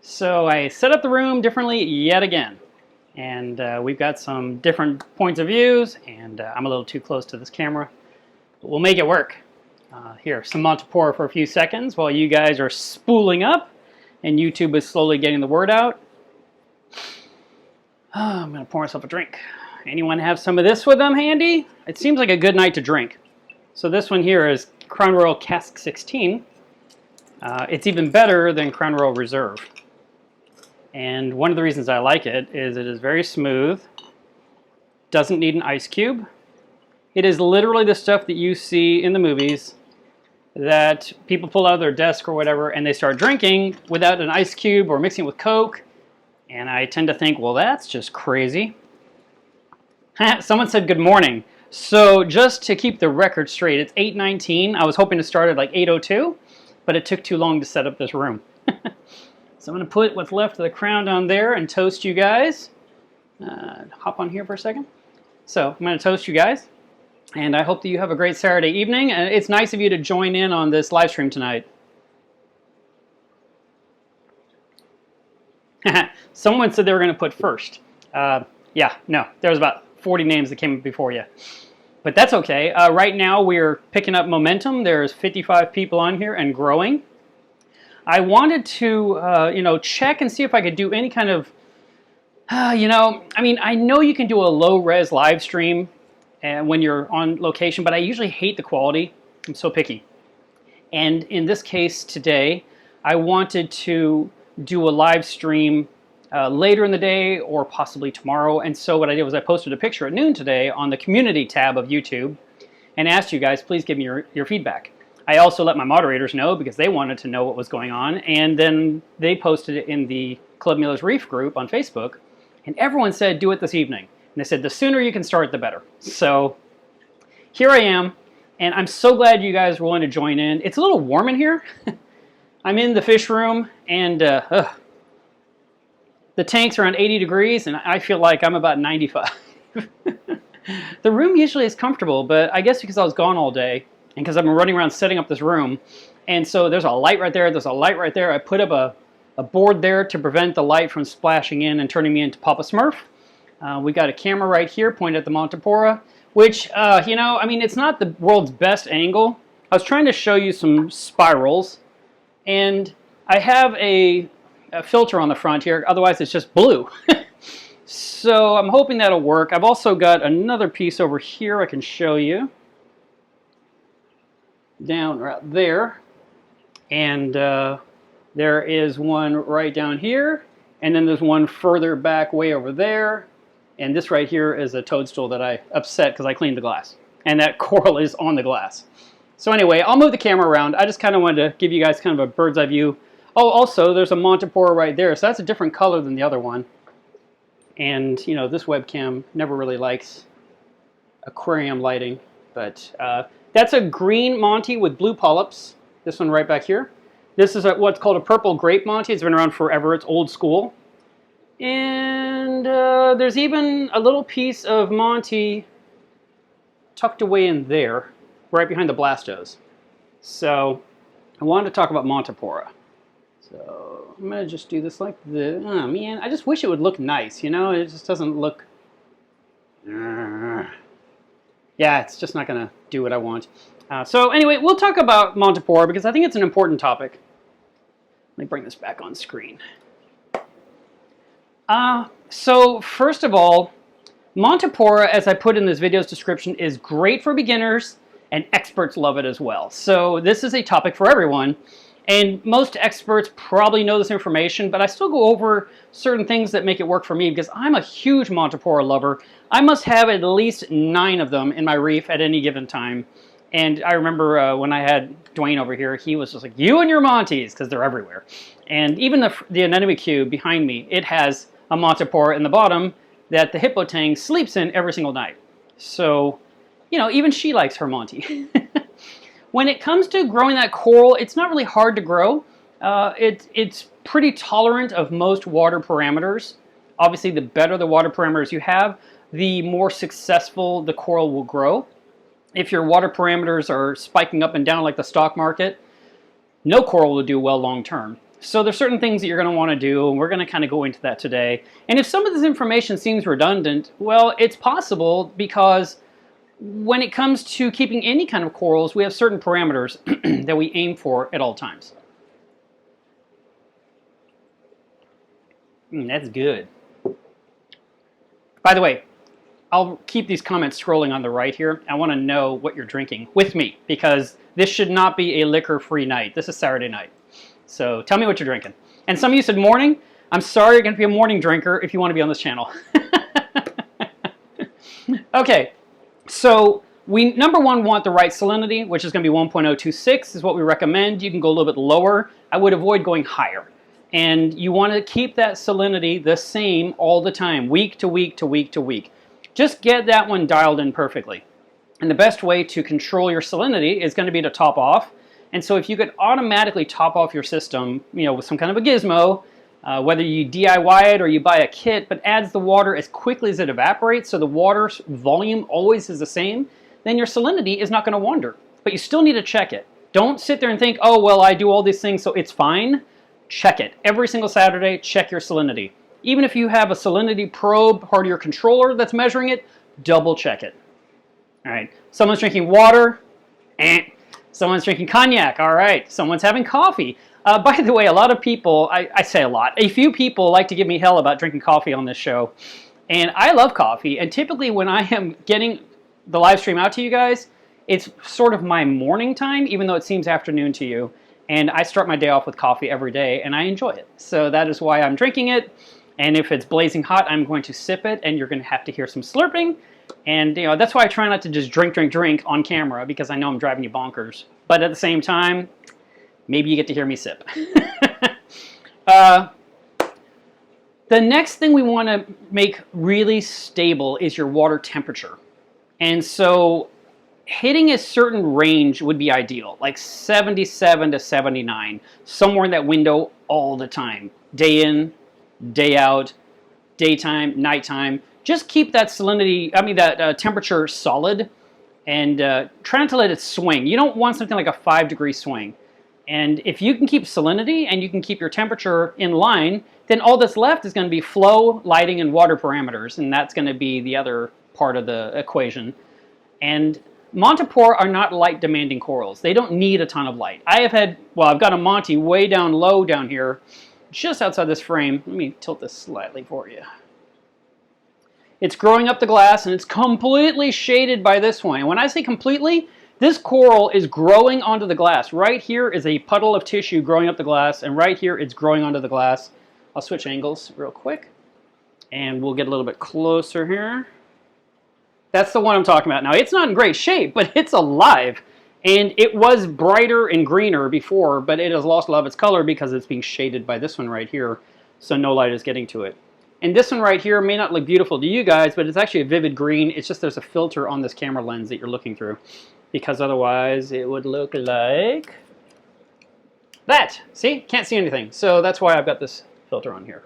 So I set up the room differently yet again. And we've got some different points of views, and I'm a little too close to this camera. But we'll make it work. Here, some Montipora for a few seconds while you guys are spooling up and YouTube is slowly getting the word out. I'm going to pour myself a drink. Anyone have some of this with them handy? It seems like a good night to drink. So this one here is Crown Royal Cask 16. It's even better than Crown Royal Reserve. And one of the reasons I like it is very smooth, doesn't need an ice cube. It is literally the stuff that you see in the movies that people pull out of their desk or whatever and they start drinking without an ice cube or mixing it with Coke. And I tend to think, well, that's just crazy. Someone said good morning. So just to keep the record straight, it's 8:19. I was hoping to start at like 8:02, but it took too long to set up this room. So I'm going to put what's left of the crown down there and toast you guys. Hop on here for a second. So I'm going to toast you guys. And I hope that you have a great Saturday evening. And it's nice of you to join in on this live stream tonight. Someone said they were going to put first. Yeah, no, there was about 40 names that came before you. But that's okay. Right now we're picking up momentum. There's 55 people on here and growing. I wanted to, check and see if I could do any kind of, I know you can do a low-res live stream when you're on location, but I usually hate the quality. I'm so picky. And in this case today, I wanted to do a live stream later in the day or possibly tomorrow. And so what I did was I posted a picture at noon today on the community tab of YouTube and asked you guys, please give me your feedback. I also let my moderators know because they wanted to know what was going on. And then they posted it in the Club Miller's Reef group on Facebook. And everyone said, do it this evening. And they said, the sooner you can start, the better. So here I am. And I'm so glad you guys were willing to join in. It's a little warm in here. I'm in the fish room and the tank's around 80 degrees and I feel like I'm about 95. The room usually is comfortable, but I guess because I was gone all day and because I've been running around setting up this room. And so there's a light right there, there's a light right there. I put up a board there to prevent the light from splashing in and turning me into Papa Smurf. We got a camera right here pointed at the Montipora, which, it's not the world's best angle. I was trying to show you some spirals. And I have a filter on the front here, otherwise it's just blue. So I'm hoping that'll work. I've also got another piece over here I can show you. Down right there. And there is one right down here. And then there's one further back way over there. And this right here is a toadstool that I upset because I cleaned the glass. And that coral is on the glass. So anyway, I'll move the camera around. I just kind of wanted to give you guys kind of a bird's eye view. Oh, also, there's a Montipora right there. So that's a different color than the other one. And, this webcam never really likes aquarium lighting. But that's a green Monty with blue polyps. This one right back here. This is what's called a purple grape Monty. It's been around forever. It's old school. And there's even a little piece of Monty tucked away in there, right behind the Blastos. So I wanted to talk about Montipora. So I'm going to just do this like this. Oh man, I just wish it would look nice, it just doesn't look... Yeah, it's just not going to do what I want. So anyway, we'll talk about Montipora because I think it's an important topic. Let me bring this back on screen. So first of all, Montipora, as I put in this video's description, is great for beginners and experts love it as well. So this is a topic for everyone. And most experts probably know this information, but I still go over certain things that make it work for me because I'm a huge Montipora lover. I must have at least 9 of them in my reef at any given time. And I remember when I had Dwayne over here, he was just like, you and your Monties, because they're everywhere. And even the anemone cube behind me, it has a Montipora in the bottom that the hippo tang sleeps in every single night. So, even she likes her Monty. When it comes to growing that coral, it's not really hard to grow. It's pretty tolerant of most water parameters. Obviously, the better the water parameters you have, the more successful the coral will grow. If your water parameters are spiking up and down like the stock market, no coral will do well long term. So there's certain things that you're going to want to do, and we're going to kind of go into that today. And if some of this information seems redundant, well, it's possible because when it comes to keeping any kind of corals, we have certain parameters that we aim for at all times. That's good. By the way, I'll keep these comments scrolling on the right here. I want to know what you're drinking with me, because this should not be a liquor-free night. This is Saturday night. So tell me what you're drinking. And some of you said morning. I'm sorry you're going to be a morning drinker if you want to be on this channel. Okay, so we, number one, want the right salinity, which is going to be 1.026 is what we recommend. You can go a little bit lower. I would avoid going higher. And you want to keep that salinity the same all the time, week to week to week to week. Just get that one dialed in perfectly. And the best way to control your salinity is going to be to top off. And so if you could automatically top off your system, with some kind of a gizmo, whether you DIY it or you buy a kit, but adds the water as quickly as it evaporates, so the water's volume always is the same, then your salinity is not going to wander. But you still need to check it. Don't sit there and think, oh, well, I do all these things, so it's fine. Check it. Every single Saturday, check your salinity. Even if you have a salinity probe, part of your controller that's measuring it, double check it. All right. Someone's drinking water. Someone's drinking cognac. All right. Someone's having coffee. By the way, a lot of people, I say a lot, a few people like to give me hell about drinking coffee on this show. And I love coffee. And typically when I am getting the live stream out to you guys, it's sort of my morning time, even though it seems afternoon to you. And I start my day off with coffee every day, and I enjoy it. So that is why I'm drinking it. And if it's blazing hot, I'm going to sip it, and you're going to have to hear some slurping. And that's why I try not to just drink on camera, because I know I'm driving you bonkers. But at the same time, maybe you get to hear me sip. The next thing we want to make really stable is your water temperature. And so hitting a certain range would be ideal, like 77 to 79, somewhere in that window all the time. Day in, day out, daytime, nighttime. Just keep that salinity, that temperature solid, and try not to let it swing. You don't want something like a 5-degree swing. And if you can keep salinity and you can keep your temperature in line, then all that's left is going to be flow, lighting, and water parameters, and that's going to be the other part of the equation. And Montipora are not light-demanding corals. They don't need a ton of light. I've got a Monty way down low down here, just outside this frame. Let me tilt this slightly for you. It's growing up the glass, and it's completely shaded by this one. And when I say completely, this coral is growing onto the glass. Right here is a puddle of tissue growing up the glass, and right here it's growing onto the glass. I'll switch angles real quick, and we'll get a little bit closer here. That's the one I'm talking about. Now, it's not in great shape, but it's alive. And it was brighter and greener before, but it has lost a lot of its color because it's being shaded by this one right here, so no light is getting to it. And this one right here may not look beautiful to you guys, but it's actually a vivid green. It's just there's a filter on this camera lens that you're looking through, because otherwise it would look like that. See? Can't see anything. So that's why I've got this filter on here.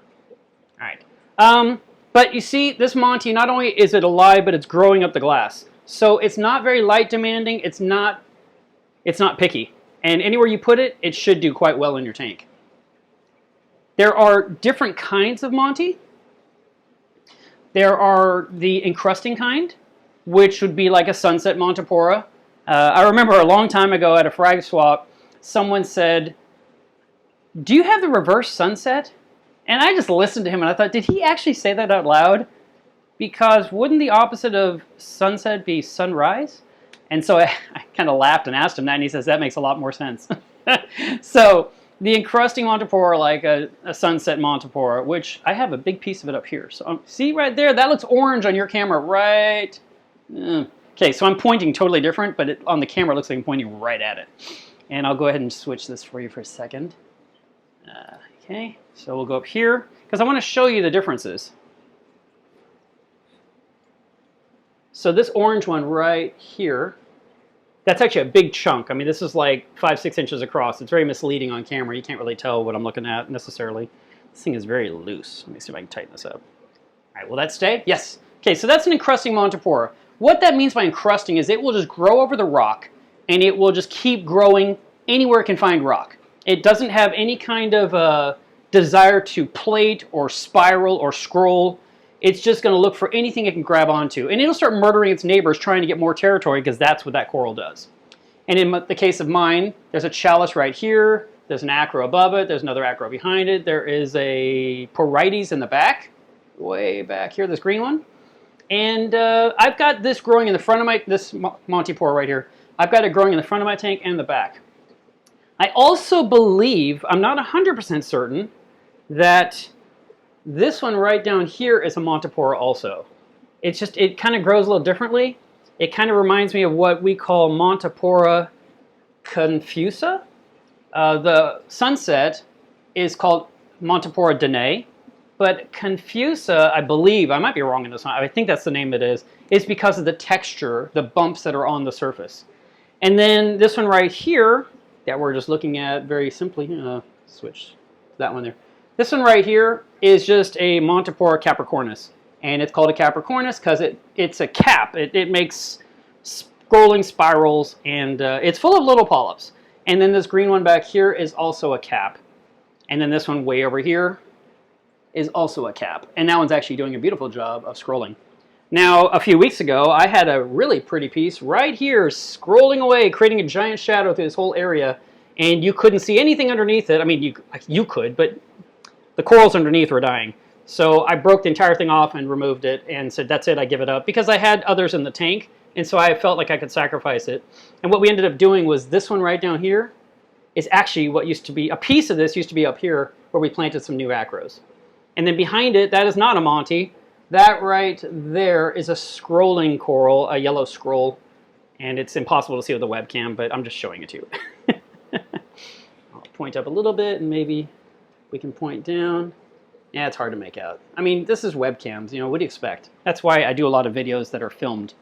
All right. But you see, this Monty, not only is it alive, but it's growing up the glass. So it's not very light demanding. It's not picky. And anywhere you put it, it should do quite well in your tank. There are different kinds of Monty. There are the encrusting kind, which would be like a sunset Montipora. I remember a long time ago at a frag swap, someone said, "Do you have the reverse sunset?" And I just listened to him and I thought, did he actually say that out loud? Because wouldn't the opposite of sunset be sunrise? And so I kind of laughed and asked him that, and he says, that makes a lot more sense. So the encrusting Montipora, like a sunset Montipora, which I have a big piece of it up here. So see right there, that looks orange on your camera, right? Okay, so I'm pointing totally different, but on the camera it looks like I'm pointing right at it. And I'll go ahead and switch this for you for a second. Okay, so we'll go up here, because I want to show you the differences. So this orange one right here, that's actually a big chunk. I mean, this is like 5-6 inches across. It's very misleading on camera. You can't really tell what I'm looking at necessarily. This thing is very loose. Let me see if I can tighten this up. All right, will that stay? Yes. Okay, so that's an encrusting Montipora. What that means by encrusting is it will just grow over the rock, and it will just keep growing anywhere it can find rock. It doesn't have any kind of desire to plate or spiral or scroll. It's just going to look for anything it can grab onto. And it'll start murdering its neighbors trying to get more territory because that's what that coral does. And in the case of mine, there's a chalice right here. There's an acro above it. There's another acro behind it. There is a porites in the back, way back here, this green one. And I've got this growing in the front of this Montipora right here. I've got it growing in the front of my tank and the back. I also believe, I'm not 100% certain, that this one right down here is a Montipora also. It kind of grows a little differently. It kind of reminds me of what we call Montipora confusa. The sunset is called Montipora danae, but confusa, I believe, I might be wrong in this one, I think that's the name it is because of the texture, the bumps that are on the surface. And then this one right here, that we're just looking at very simply, switch that one there. This one right here is just a Montipora capricornis, and it's called a capricornis because it's a cap. It makes scrolling spirals, and it's full of little polyps. And then this green one back here is also a cap. And then this one way over here is also a cap. And that one's actually doing a beautiful job of scrolling. Now, a few weeks ago, I had a really pretty piece right here scrolling away, creating a giant shadow through this whole area, and you couldn't see anything underneath it. I mean, you could, but the corals underneath were dying. So I broke the entire thing off and removed it and said, that's it, I give it up. Because I had others in the tank, and so I felt like I could sacrifice it. And what we ended up doing was this one right down here is actually what used to be, a piece of this used to be up here where we planted some new acros. And then behind it, that is not a Monty. That right there is a scrolling coral, a yellow scroll, and it's impossible to see with the webcam, but I'm just showing it to you. I'll point up a little bit, and maybe we can point down. Yeah, it's hard to make out. I mean, this is webcams, what do you expect? That's why I do a lot of videos that are filmed.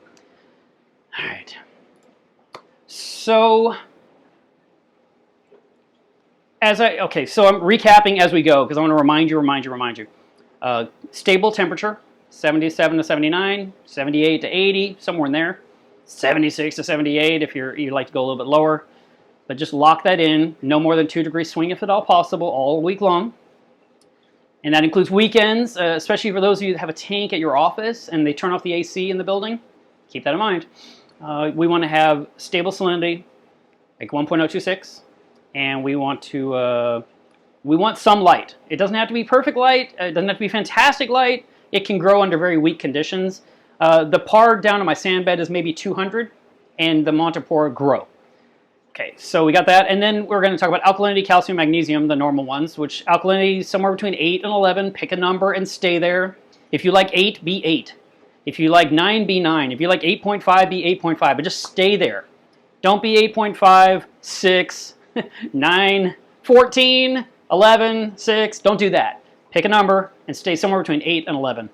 All right. So, so I'm recapping as we go, because I want to remind you. Stable temperature. 77 to 79, 78 to 80, somewhere in there. 76 to 78 if you'd like to go a little bit lower. But just lock that in. No more than 2 degrees swing if at all possible, all week long. And that includes weekends, especially for those of you that have a tank at your office and they turn off the AC in the building. Keep that in mind. We want to have stable salinity, like 1.026. And we want some light. It doesn't have to be perfect light. It doesn't have to be fantastic light. It can grow under very weak conditions. The PAR down on my sand bed is maybe 200, and the Montipora grow. Okay, so we got that, and then we're going to talk about alkalinity, calcium, magnesium, the normal ones, which alkalinity is somewhere between 8 and 11. Pick a number and stay there. If you like 8, be 8. If you like 9, be 9. If you like 8.5, be 8.5, but just stay there. Don't be 8.5, 6, 9, 14, 11, 6. Don't do that. Pick a number and stay somewhere between 8 and 11.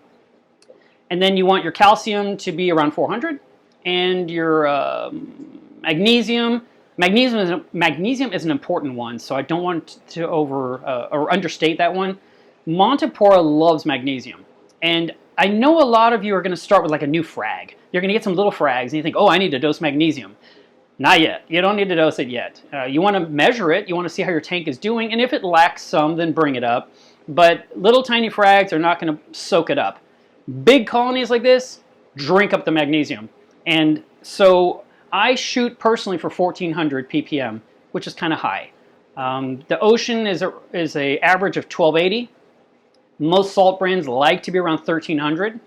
And then you want your calcium to be around 400, and your magnesium. Magnesium is an important one, so I don't want to or understate that one. Montipora loves magnesium, and I know a lot of you are going to start with like a new frag. You're going to get some little frags, and you think, oh, I need to dose magnesium. Not yet. You don't need to dose it yet. You want to measure it. You want to see how your tank is doing, and if it lacks some, then bring it up. But little tiny frags are not going to soak it up. Big colonies like this, drink up the magnesium. And so I shoot personally for 1400 ppm, which is kind of high. The ocean is a average of 1280. Most salt brands like to be around 1300.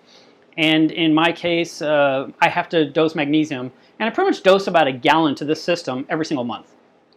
And in my case, I have to dose magnesium. And I pretty much dose about a gallon to this system every single month.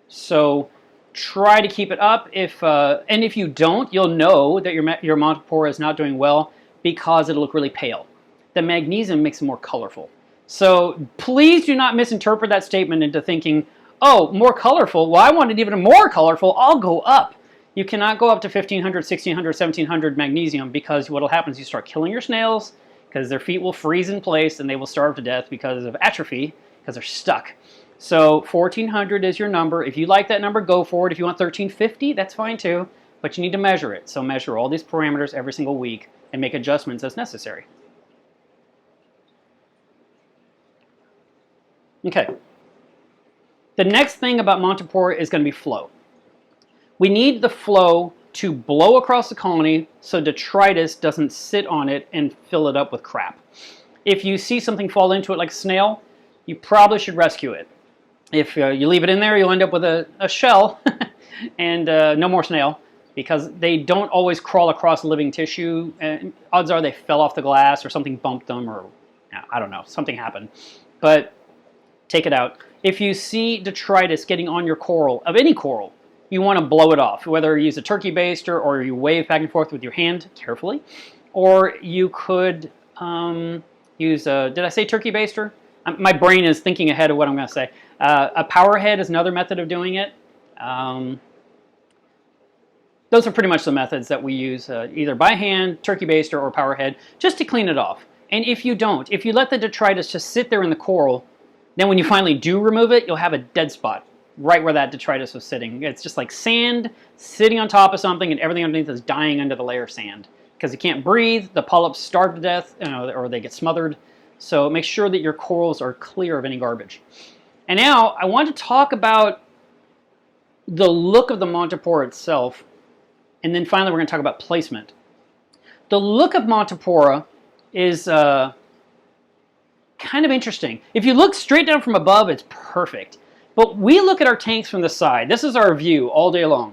So try to keep it up. And if you don't, you'll know that your Montipora is not doing well because it'll look really pale. The magnesium makes it more colorful. So please do not misinterpret that statement into thinking, oh, more colorful. Well, I want it even more colorful. I'll go up. You cannot go up to 1500, 1600, 1700 magnesium because what will happen is you start killing your snails because their feet will freeze in place and they will starve to death because of atrophy because they're stuck. So 1400 is your number. If you like that number, go for it. If you want 1350, that's fine too. But you need to measure it. So measure all these parameters every single week and make adjustments as necessary. Okay. The next thing about Montipora is going to be flow. We need the flow to blow across the colony so detritus doesn't sit on it and fill it up with crap. If you see something fall into it like a snail, you probably should rescue it. If you leave it in there, you'll end up with a shell and no more snail, because they don't always crawl across living tissue. And odds are they fell off the glass or something bumped them, or I don't know, something happened. But take it out. If you see detritus getting on your coral, of any coral, you want to blow it off, whether you use a turkey baster or you wave back and forth with your hand carefully, or you could use did I say turkey baster? My brain is thinking ahead of what I'm going to say. A power head is another method of doing it. Those are pretty much the methods that we use, either by hand, turkey baster, or power head, just to clean it off. And if you don't, if you let the detritus just sit there in the coral, then when you finally do remove it, you'll have a dead spot right where that detritus was sitting. It's just like sand sitting on top of something, and everything underneath is dying under the layer of sand. Because it can't breathe, the polyps starve to death, or they get smothered. So make sure that your corals are clear of any garbage. And now I want to talk about the look of the Montipora itself, and then finally we're going to talk about placement. The look of Montipora is kind of interesting. If you look straight down from above, it's perfect. But we look at our tanks from the side. This is our view all day long.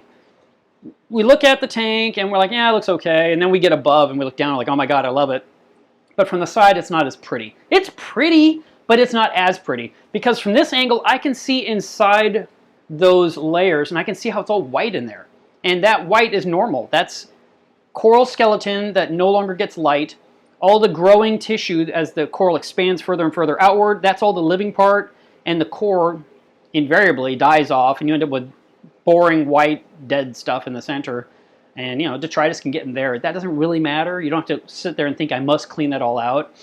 We look at the tank and we're like, yeah, it looks okay. And then we get above and we look down like, oh my God, I love it. But from the side, it's not as pretty. It's pretty, but it's not as pretty. Because from this angle, I can see inside those layers and I can see how it's all white in there. And that white is normal. That's coral skeleton that no longer gets light. All the growing tissue as the coral expands further and further outward, that's all the living part. And the core invariably dies off and you end up with boring white dead stuff in the center. And detritus can get in there. That doesn't really matter. You don't have to sit there and think I must clean that all out.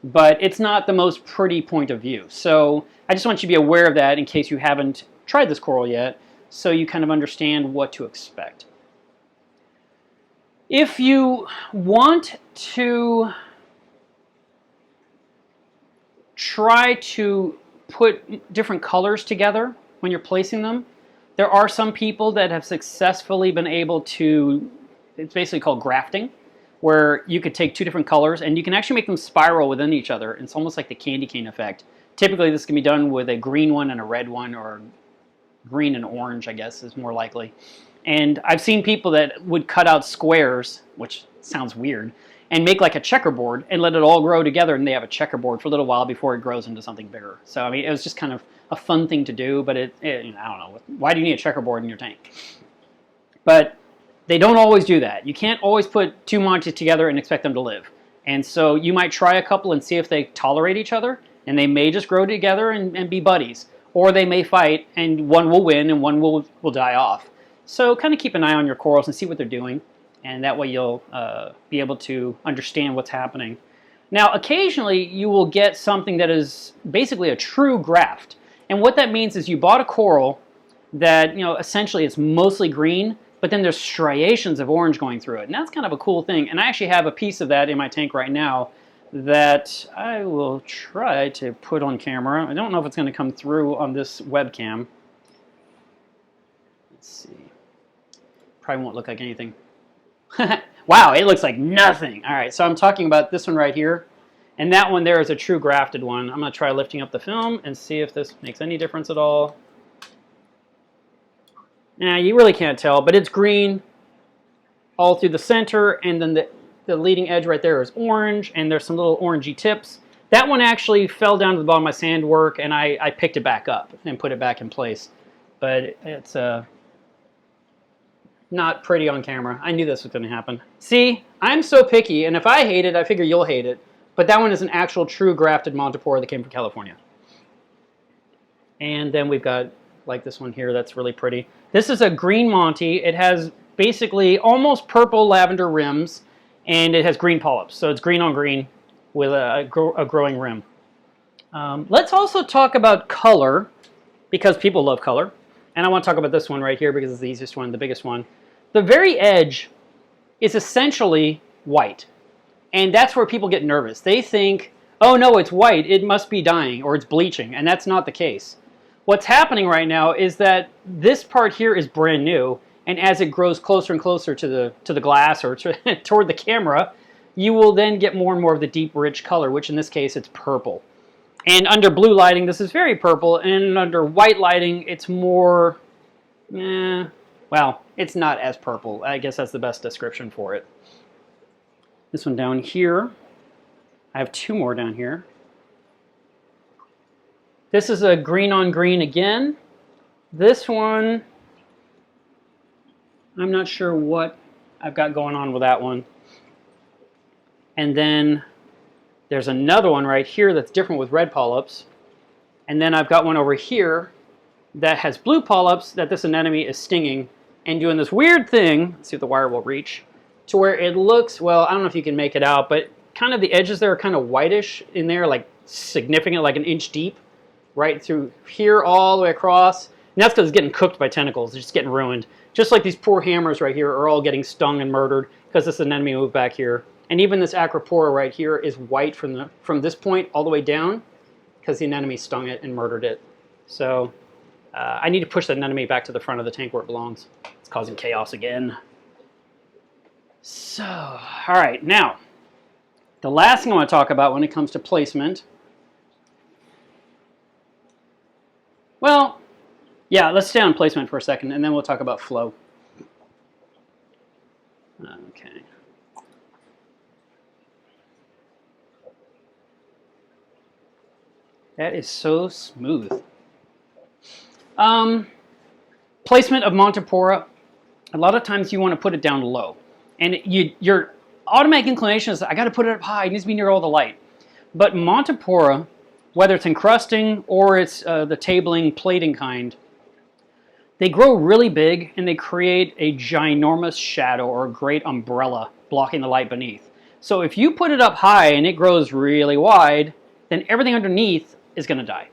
But it's not the most pretty point of view. So I just want you to be aware of that in case you haven't tried this coral yet, so you kind of understand what to expect. If you want to try to put different colors together when you're placing them, there are some people that have successfully been able to, it's basically called grafting, where you could take two different colors and you can actually make them spiral within each other. It's almost like the candy cane effect. Typically this can be done with a green one and a red one, or green and orange, I guess, is more likely. And I've seen people that would cut out squares, which sounds weird, and make like a checkerboard and let it all grow together, and they have a checkerboard for a little while before it grows into something bigger. So I mean, it was just kind of a fun thing to do, but I don't know, why do you need a checkerboard in your tank? But they don't always do that. You can't always put two montes together and expect them to live. And so you might try a couple and see if they tolerate each other, and they may just grow together and be buddies. Or they may fight, and one will win and one will die off. So kind of keep an eye on your corals and see what they're doing, and that way you'll be able to understand what's happening. Now, occasionally you will get something that is basically a true graft. And what that means is you bought a coral that, essentially it's mostly green, but then there's striations of orange going through it. And that's kind of a cool thing. And I actually have a piece of that in my tank right now that I will try to put on camera. I don't know if it's going to come through on this webcam. Let's see. Probably won't look like anything. Wow, it looks like nothing. All right, so I'm talking about this one right here. And that one there is a true grafted one. I'm going to try lifting up the film and see if this makes any difference at all. Now, you really can't tell, but it's green all through the center, and then the leading edge right there is orange, and there's some little orangey tips. That one actually fell down to the bottom of my sand work, and I picked it back up and put it back in place. But it's not pretty on camera. I knew this was going to happen. See, I'm so picky, and if I hate it, I figure you'll hate it. But that one is an actual true grafted Montipora that came from California. And then we've got like this one here that's really pretty. This is a green Monty. It has basically almost purple lavender rims, and it has green polyps. So it's green on green with a growing rim. Let's also talk about color, because people love color. And I want to talk about this one right here because it's the easiest one, the biggest one. The very edge is essentially white. And that's where people get nervous. They think, oh no, it's white, it must be dying, or it's bleaching, and that's not the case. What's happening right now is that this part here is brand new, And as it grows closer and closer to the glass or toward the camera, you will then get more and more of the deep, rich color, which in this case, it's purple. And under blue lighting, this is very purple, and under white lighting, it's more, well, it's not as purple. I guess that's the best description for it. This one down here, I have two more down here. This is a green on green again. This one, I'm not sure what I've got going on with that one. And then there's another one right here that's different with red polyps. And then I've got one over here that has blue polyps that this anemone is stinging and doing this weird thing. Let's see if the wire will reach. To where it looks, well, I don't know if you can make it out, but kind of the edges there are kind of whitish in there, like significant, like an inch deep, right through here all the way across. And that's because it's getting cooked by tentacles. It's just getting ruined. Just like these poor hammers right here are all getting stung and murdered because this anemone moved back here. And even this Aquapora right here is white from this point all the way down because the anemone stung it and murdered it. So I need to push the anemone back to the front of the tank where it belongs. It's causing chaos again. So, all right, now, the last thing I want to talk about when it comes to placement. Well, yeah, let's stay on placement for a second, and then we'll talk about flow. Okay. That is so smooth. Placement of Montipora, a lot of times you want to put it down low. And your automatic inclination is, I got to put it up high, it needs to be near all the light. But Montipora, whether it's encrusting or it's the tabling, plating kind, they grow really big and they create a ginormous shadow or a great umbrella blocking the light beneath. So if you put it up high and it grows really wide, then everything underneath is going to die.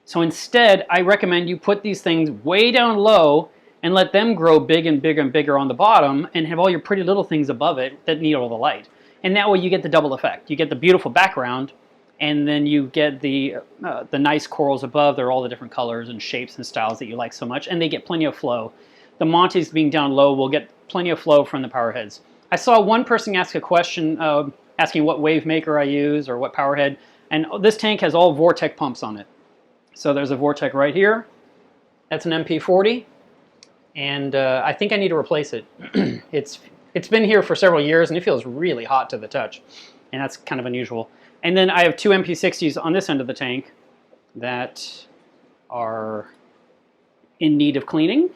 So instead, I recommend you put these things way down low and let them grow big and bigger and bigger on the bottom and have all your pretty little things above it that need all the light. And that way you get the double effect. You get the beautiful background, and then you get the nice corals above. They're all the different colors and shapes and styles that you like so much, and they get plenty of flow. The Monties being down low will get plenty of flow from the power heads. I saw one person ask a question asking what wave maker I use or what power head, and this tank has all Vortec pumps on it. So there's a Vortec right here. That's an MP40. And I think I need to replace it. It's been here for several years, and it feels really hot to the touch. And that's kind of unusual. And then I have two MP60s on this end of the tank that are in need of cleaning.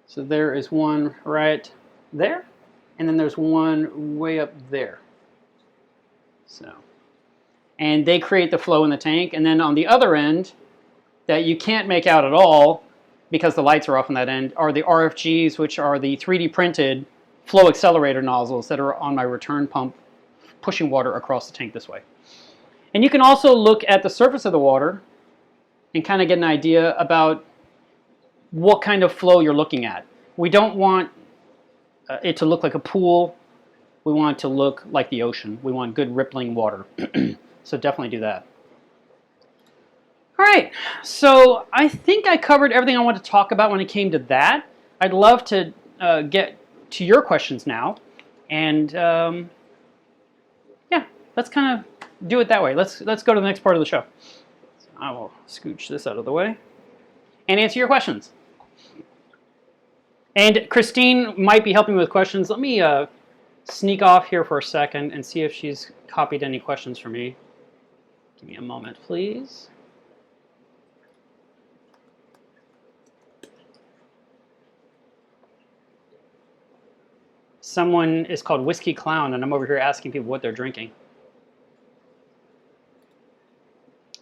So there is one right there, and then there's one way up there. So, and they create the flow in the tank. And then on the other end, that you can't make out at all, because the lights are off on that end, are the RFGs, which are the 3D printed flow accelerator nozzles that are on my return pump, pushing water across the tank this way. And you can also look at the surface of the water and kind of get an idea about what kind of flow you're looking at. We don't want it to look like a pool. We want it to look like the ocean. We want good rippling water. So definitely do that. All right, so I think I covered everything I want to talk about when it came to that. I'd love to get to your questions now. And yeah, let's kind of do it that way. Let's go to the next part of the show. So I will scooch this out of the way and answer your questions. And Christine might be helping me with questions. Let me sneak off here for a second and see if she's copied any questions for me. Give me a moment, please. Someone is called Whiskey Clown, and I'm over here asking people what they're drinking.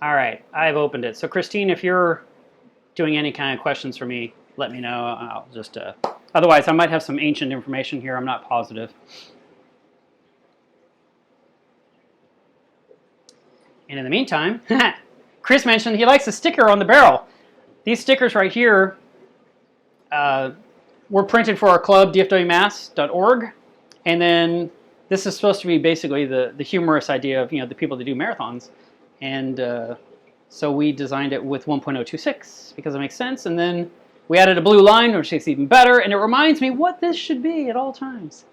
All right, I've opened it. So Christine, if you're doing any kind of questions for me, let me know. I'll just, otherwise I might have some ancient information here. I'm not positive. And in the meantime, Chris mentioned he likes a sticker on the barrel. These stickers right here were printed for our club, dfwmass.org. And then this is supposed to be basically the humorous idea of, the people that do marathons. And so we designed it with 1.026 because it makes sense. And then We added a blue line, which is even better, and it reminds me what this should be at all times.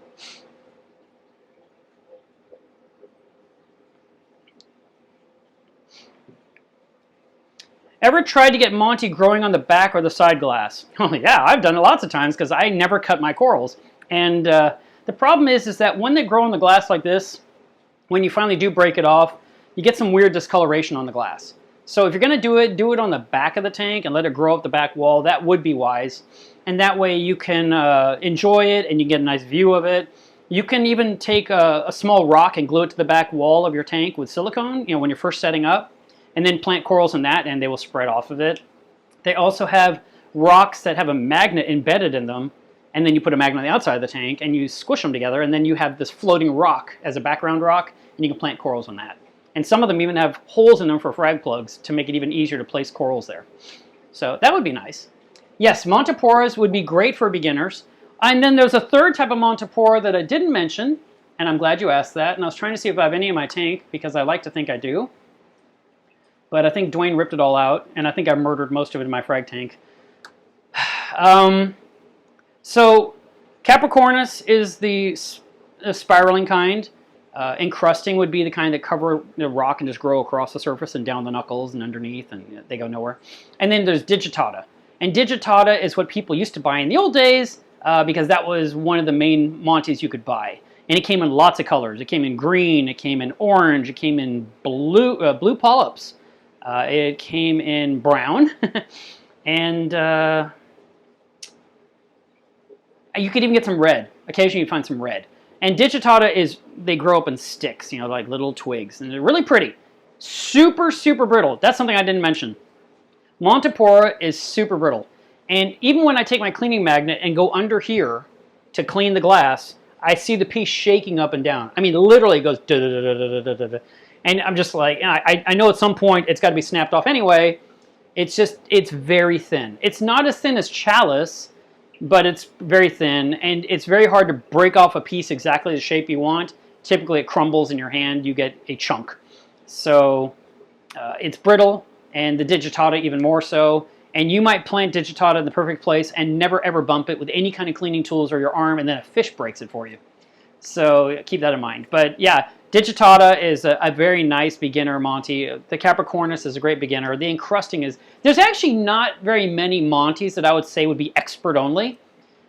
Ever tried to get Monty growing on the back or the side glass? Oh yeah, I've done it lots of times because I never cut my corals. And the problem is that when they grow on the glass like this, when you finally do break it off, you get some weird discoloration on the glass. So if you're going to do it on the back of the tank and let it grow up the back wall. That would be wise. And that way you can enjoy it and you get a nice view of it. You can even take a small rock and glue it to the back wall of your tank with silicone, when you're first setting up, and then plant corals in that and they will spread off of it. They also have rocks that have a magnet embedded in them, and then you put a magnet on the outside of the tank and you squish them together, and then you have this floating rock as a background rock, and you can plant corals on that. And some of them even have holes in them for frag plugs to make it even easier to place corals there. So that would be nice. Yes, Montiporas would be great for beginners. And then there's a third type of Montipora that I didn't mention, and I'm glad you asked that. And I was trying to see if I have any in my tank, because I like to think I do. But I think Dwayne ripped it all out, and I think I murdered most of it in my frag tank. So Capricornus is the spiraling kind. Encrusting would be the kind that cover the rock and just grow across the surface and down the knuckles and underneath, and they go nowhere. And then there's digitata. And digitata is what people used to buy in the old days because that was one of the main Monties you could buy. And it came in lots of colors. It came in green, it came in orange, it came in blue polyps. It came in brown. And you could even get some red. Occasionally you find some red. And digitata they grow up in sticks, like little twigs. And they're really pretty. Super, super brittle. That's something I didn't mention. Montipora is super brittle. And even when I take my cleaning magnet and go under here to clean the glass, I see the piece shaking up and down. I mean, literally it goes da-da-da-da-da-da-da. And I'm just like, I know at some point it's got to be snapped off anyway. It's very thin. It's not as thin as chalice, but it's very thin, and it's very hard to break off a piece exactly the shape you want. Typically it crumbles in your hand, you get a chunk. So it's brittle, and the digitata even more so. And you might plant digitata in the perfect place and never ever bump it with any kind of cleaning tools or your arm, and then a fish breaks it for you. So keep that in mind. But yeah, digitata is a very nice beginner Monty. The Capricornus is a great beginner. The encrusting there's actually not very many Monties that I would say would be expert only.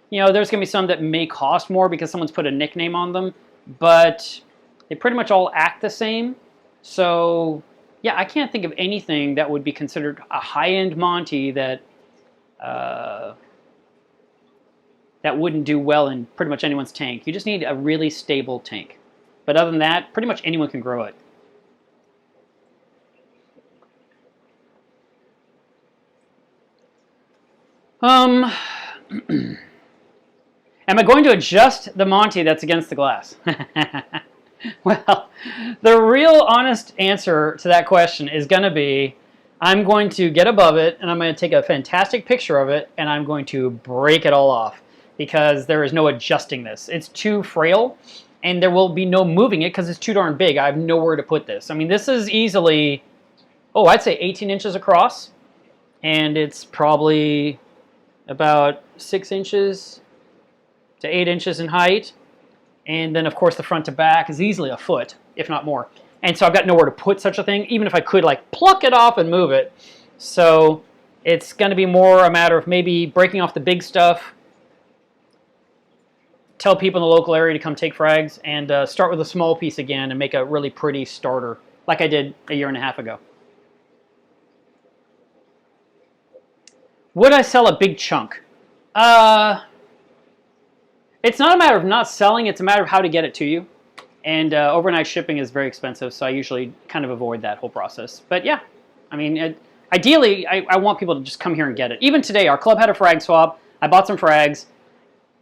There's going to be some that may cost more because someone's put a nickname on them, but they pretty much all act the same. So yeah, I can't think of anything that would be considered a high-end Monty that wouldn't do well in pretty much anyone's tank. You just need a really stable tank. But other than that, pretty much anyone can grow it. Am I going to adjust the Monty that's against the glass? Well, the real honest answer to that question is going to be, I'm going to get above it, and I'm going to take a fantastic picture of it, and I'm going to break it all off, because there is no adjusting this. It's too frail, and there will be no moving it because it's too darn big. I have nowhere to put this. I mean, this is easily, I'd say 18 inches across, and it's probably about 6 inches to 8 inches in height. And then, of course, the front to back is easily a foot, if not more. And so I've got nowhere to put such a thing, even if I could, pluck it off and move it. So it's going to be more a matter of maybe breaking off the big stuff, tell people in the local area to come take frags, and start with a small piece again and make a really pretty starter, like I did a year and a half ago. Would I sell a big chunk? It's not a matter of not selling, it's a matter of how to get it to you. And overnight shipping is very expensive, so I usually kind of avoid that whole process. But yeah, I mean, ideally, I want people to just come here and get it. Even today, our club had a frag swap. I bought some frags.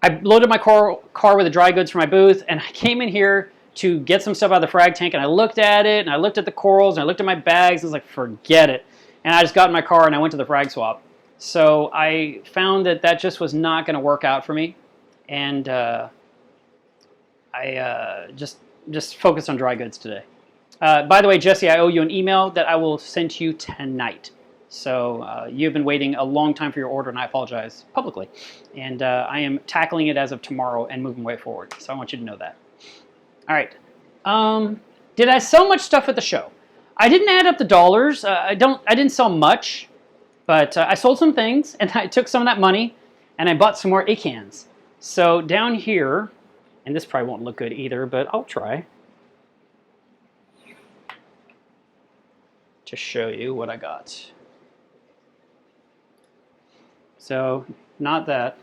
I loaded my car with the dry goods for my booth, and I came in here to get some stuff out of the frag tank, and I looked at it, and I looked at the corals, and I looked at my bags, and I was like, forget it. And I just got in my car, and I went to the frag swap. So I found that just was not going to work out for me. And I just focused on dry goods today. By the way, Jesse, I owe you an email that I will send to you tonight. So you've been waiting a long time for your order, and I apologize publicly. And I am tackling it as of tomorrow and moving way forward. So I want you to know that. All right. Did I sell much stuff at the show? I didn't add up the dollars. I didn't sell much, but I sold some things, and I took some of that money, and I bought some more acans. So down here, and this probably won't look good either, but I'll try to show you what I got. So not that.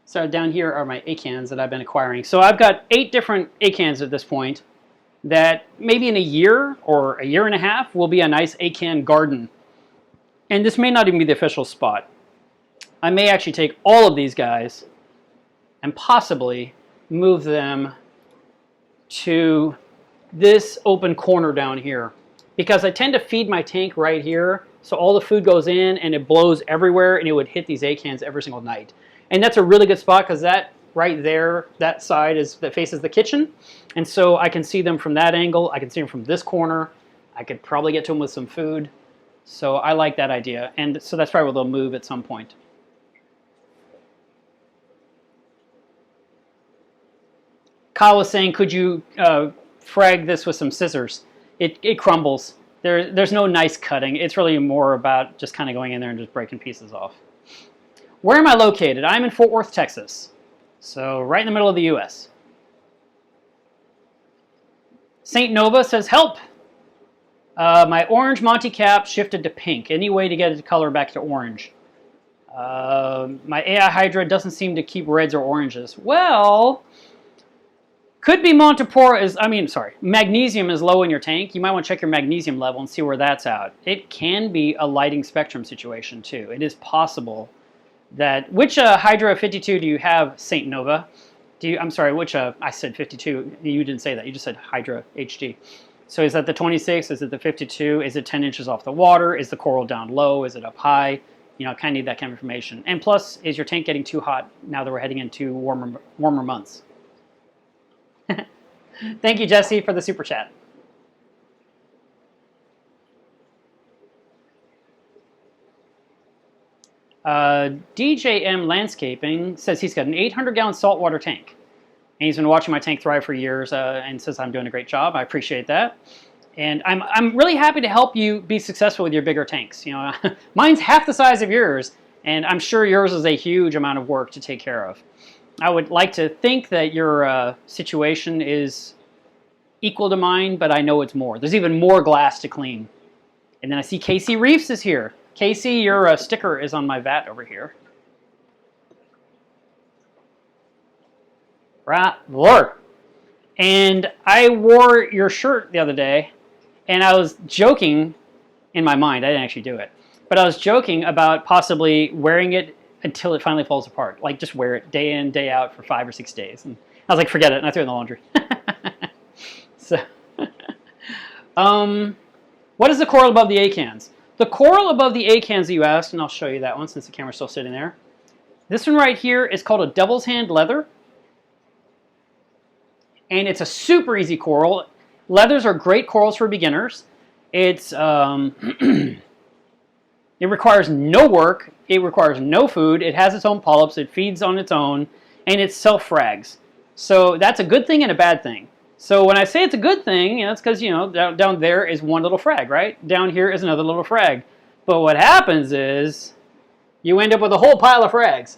So down here are my acans that I've been acquiring. So I've got 8 different acans at this point that maybe in a year or a year and a half will be a nice acan garden. And this may not even be the official spot. I may actually take all of these guys and possibly move them to this open corner down here, because I tend to feed my tank right here, so all the food goes in and it blows everywhere, and it would hit these acans every single night. And that's a really good spot because that right there, that side that faces the kitchen, and so I can see them from that angle. I can see them from this corner. I could probably get to them with some food. So I like that idea, and so that's probably where they'll move at some point. Kyle was saying, could you frag this with some scissors? It crumbles. There's no nice cutting. It's really more about just kind of going in there and just breaking pieces off. Where am I located? I'm in Fort Worth, Texas. So right in the middle of the U.S. St. Nova says, help! My orange Monty cap shifted to pink. Any way to get its color back to orange? My AI Hydra doesn't seem to keep reds or oranges. Well, could be Montipora magnesium is low in your tank. You might want to check your magnesium level and see where that's at. It can be a lighting spectrum situation too. It is possible that, which Hydra 52 do you have, St. Nova? I said 52. You didn't say that. You just said Hydra HD. So is that the 26? Is it the 52? Is it 10 inches off the water? Is the coral down low? Is it up high? You know, kind of need that kind of information. And plus, is your tank getting too hot now that we're heading into warmer months? Thank you, Jesse, for the super chat. DJM Landscaping says he's got an 800-gallon saltwater tank. And he's been watching my tank thrive for years and says I'm doing a great job. I appreciate that. And I'm really happy to help you be successful with your bigger tanks. You know, mine's half the size of yours, and I'm sure yours is a huge amount of work to take care of. I would like to think that your situation is equal to mine, but I know it's more. There's even more glass to clean. And then I see Casey Reefs is here. Casey, your sticker is on my vat over here. Right there. And I wore your shirt the other day, and I was joking in my mind. I didn't actually do it. But I was joking about possibly wearing it until it finally falls apart. Like, just wear it day in, day out for 5 or 6 days. And I was like, forget it, and I threw it in the laundry. So, what is the coral above the acans? The coral above the acans that you asked, and I'll show you that one since the camera's still sitting there. This one right here is called a devil's hand leather. And it's a super easy coral. Leathers are great corals for beginners. It's it requires no work. It requires no food. It has its own polyps. It feeds on its own, and it self-frags. So that's a good thing and a bad thing. So when I say it's a good thing, it's because, you know, down there is one little frag, right? Down here is another little frag. But what happens is you end up with a whole pile of frags.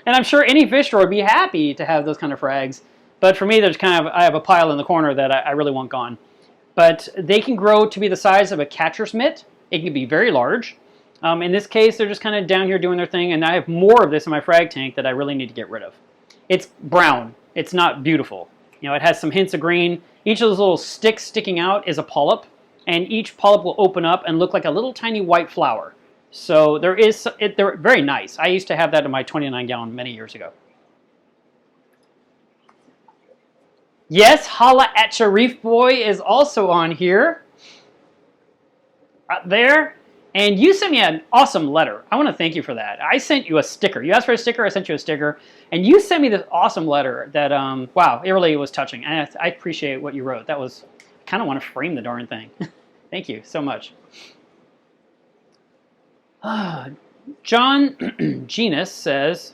And I'm sure any fish store would be happy to have those kind of frags. But for me, I have a pile in the corner that I really want gone. But they can grow to be the size of a catcher's mitt. It can be very large. In this case, they're just kind of down here doing their thing, and I have more of this in my frag tank that I really need to get rid of. It's brown. It's not beautiful. You know, it has some hints of green. Each of those little sticks sticking out is a polyp, and each polyp will open up and look like a little tiny white flower. So they're very nice. I used to have that in my 29-gallon many years ago. Yes, Holla at Ya Reef Boy is also on here. Right there. And you sent me an awesome letter. I want to thank you for that. I sent you a sticker. You asked for a sticker, I sent you a sticker. And you sent me this awesome letter that, wow, it really was touching. And I appreciate what you wrote. I kind of want to frame the darn thing. Thank you so much. John Genus says,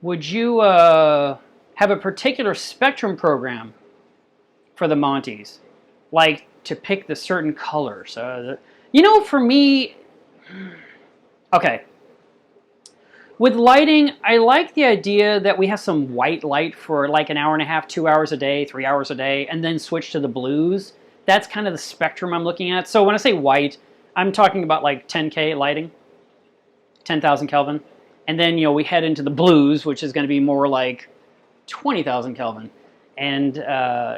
would you have a particular spectrum program for the Monties? Like to pick the certain colors? You know, for me, okay. With lighting, I like the idea that we have some white light for like an hour and a half, 2 hours a day, 3 hours a day, and then switch to the blues. That's kind of the spectrum I'm looking at. So when I say white, I'm talking about like 10K lighting, 10,000 Kelvin. And then, you know, we head into the blues, which is going to be more like 20,000 Kelvin. And,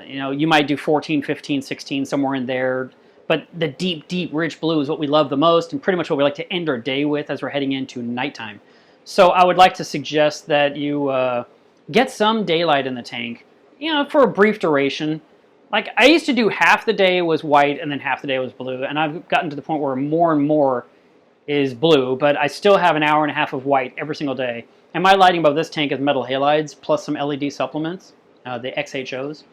you know, you might do 14, 15, 16, somewhere in there. But the deep, deep, rich blue is what we love the most and pretty much what we like to end our day with as we're heading into nighttime. So I would like to suggest that you get some daylight in the tank, you know, for a brief duration. Like I used to do half the day was white and then half the day was blue. And I've gotten to the point where more and more is blue, but I still have an hour and a half of white every single day. And my lighting above this tank is metal halides plus some LED supplements, the XHOs.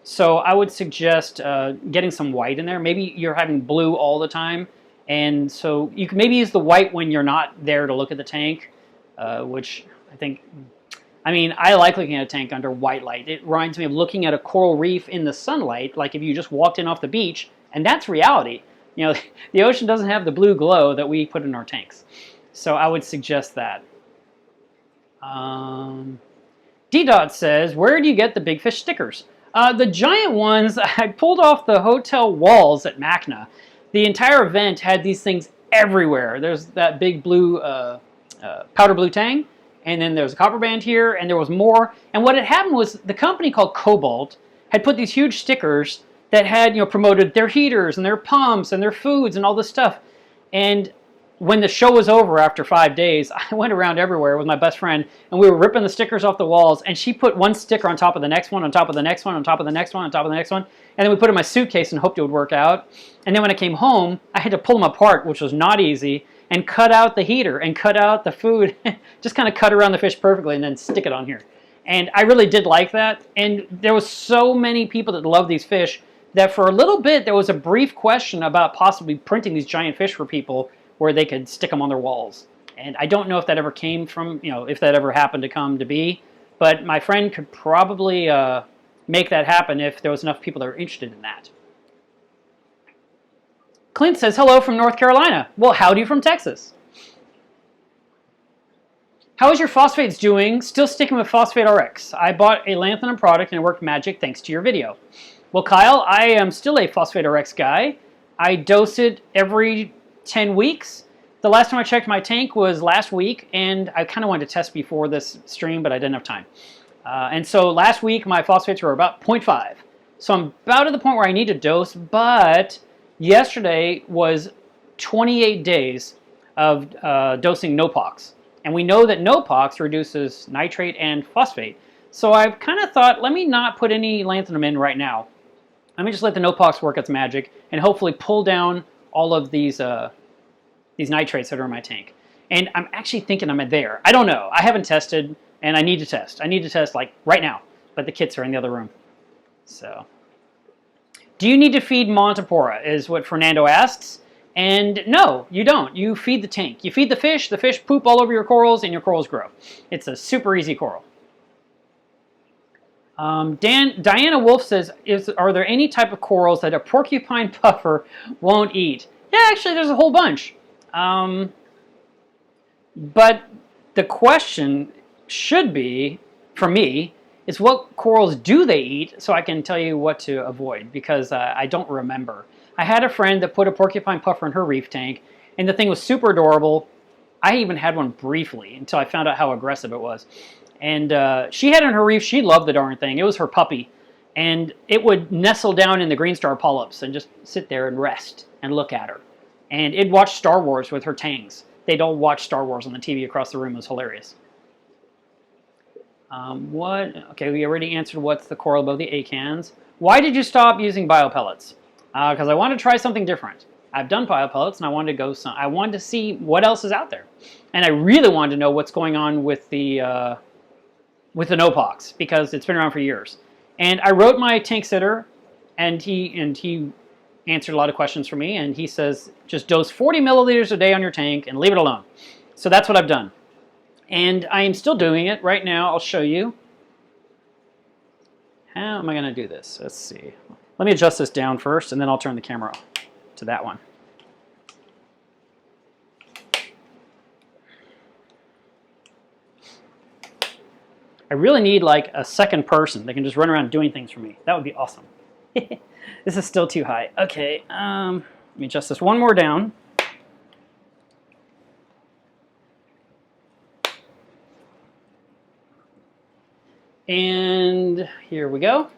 So I would suggest getting some white in there. Maybe you're having blue all the time. And so you can maybe use the white when you're not there to look at the tank. Which I think, I mean, I like looking at a tank under white light. It reminds me of looking at a coral reef in the sunlight, like if you just walked in off the beach, and that's reality. You know, the ocean doesn't have the blue glow that we put in our tanks. So I would suggest that. D-Dot says, where do you get the big fish stickers? The giant ones, I pulled off the hotel walls at Macna. The entire event had these things everywhere. There's that big blue... powder blue tang, and then there's a copper band here, and there was more. And what had happened was the company called Cobalt had put these huge stickers that had, you know, promoted their heaters and their pumps and their foods and all this stuff. And when the show was over after 5 days, I went around everywhere with my best friend, and we were ripping the stickers off the walls, and she put one sticker on top of the next one, on top of the next one, on top of the next one, on top of the next one, and then we put it in my suitcase and hoped it would work out. And then when I came home, I had to pull them apart, which was not easy, and cut out the heater and cut out the food, just kind of cut around the fish perfectly and then stick it on here. And I really did like that. And there was so many people that love these fish that for a little bit there was a brief question about possibly printing these giant fish for people where they could stick them on their walls. And I don't know if that ever came from, you know, if that ever happened to come to be, but my friend could probably make that happen if there was enough people that were interested in that. Clint says, hello from North Carolina. Well, howdy from Texas. How is your phosphates doing? Still sticking with Phosphate RX. I bought a lanthanum product and it worked magic thanks to your video. Well, Kyle, I am still a Phosphate RX guy. I dose it every 10 weeks. The last time I checked my tank was last week, and I kind of wanted to test before this stream, but I didn't have time. And so last week, my phosphates were about 0.5. So I'm about at the point where I need to dose, but yesterday was 28 days of dosing NOPOX. And we know that NOPOX reduces nitrate and phosphate. So I've kind of thought, let me not put any lanthanum in right now. Let me just let the NOPOX work its magic and hopefully pull down all of these nitrates that are in my tank. And I'm actually thinking I'm there. I don't know. I haven't tested, and I need to test. I need to test like right now, but the kits are in the other room. So, do you need to feed Montipora is what Fernando asks. And no, you don't. You feed the tank. You feed the fish poop all over your corals, and your corals grow. It's a super easy coral. Diana Wolf says, are there any type of corals that a porcupine puffer won't eat? Yeah, actually, there's a whole bunch. But the question should be, for me, is what corals do they eat so I can tell you what to avoid, because I don't remember. I had a friend that put a porcupine puffer in her reef tank, and the thing was super adorable. I even had one briefly until I found out how aggressive it was. And she had it in her reef. She loved the darn thing. It was her puppy. And it would nestle down in the green star polyps and just sit there and rest and look at her. And it'd watch Star Wars with her tangs. They'd all watch Star Wars on the TV across the room. It was hilarious. Okay, we already answered what's the coral above the acans. Why did you stop using biopellets? Because I wanted to try something different. I've done biopellets, and I wanted to see what else is out there. And I really wanted to know what's going on with the NOPOX, because it's been around for years. And I wrote my tank sitter, and he answered a lot of questions for me, and he says just dose 40 milliliters a day on your tank and leave it alone. So that's what I've done. And I am still doing it right now. I'll show you. How am I going to do this? Let's see. Let me adjust this down first, and then I'll turn the camera to that one. I really need like a second person that can just run around doing things for me. That would be awesome. This is still too high. Okay, let me adjust this one more down. And here we go.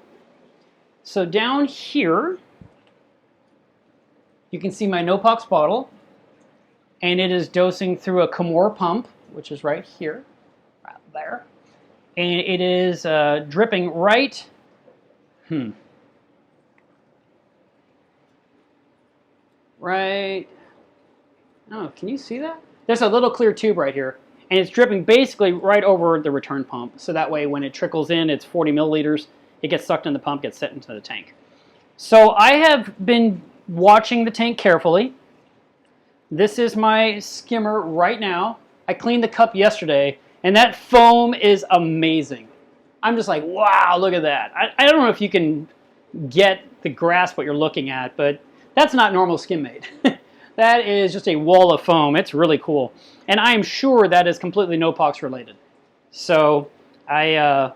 So down here, you can see my no-pox bottle, and it is dosing through a Camor pump, which is right here, right there. And it is dripping right, right, oh, can you see that? There's a little clear tube right here, and it's dripping basically right over the return pump. So that way when it trickles in, it's 40 milliliters, it gets sucked in the pump, gets sent into the tank. So I have been watching the tank carefully. This is my skimmer right now. I cleaned the cup yesterday, and that foam is amazing. I'm just like, wow, look at that. I don't know if you can get the grasp what you're looking at, but that's not normal skim made. That is just a wall of foam. It's really cool. And I am sure that is completely no-pox related. So I'm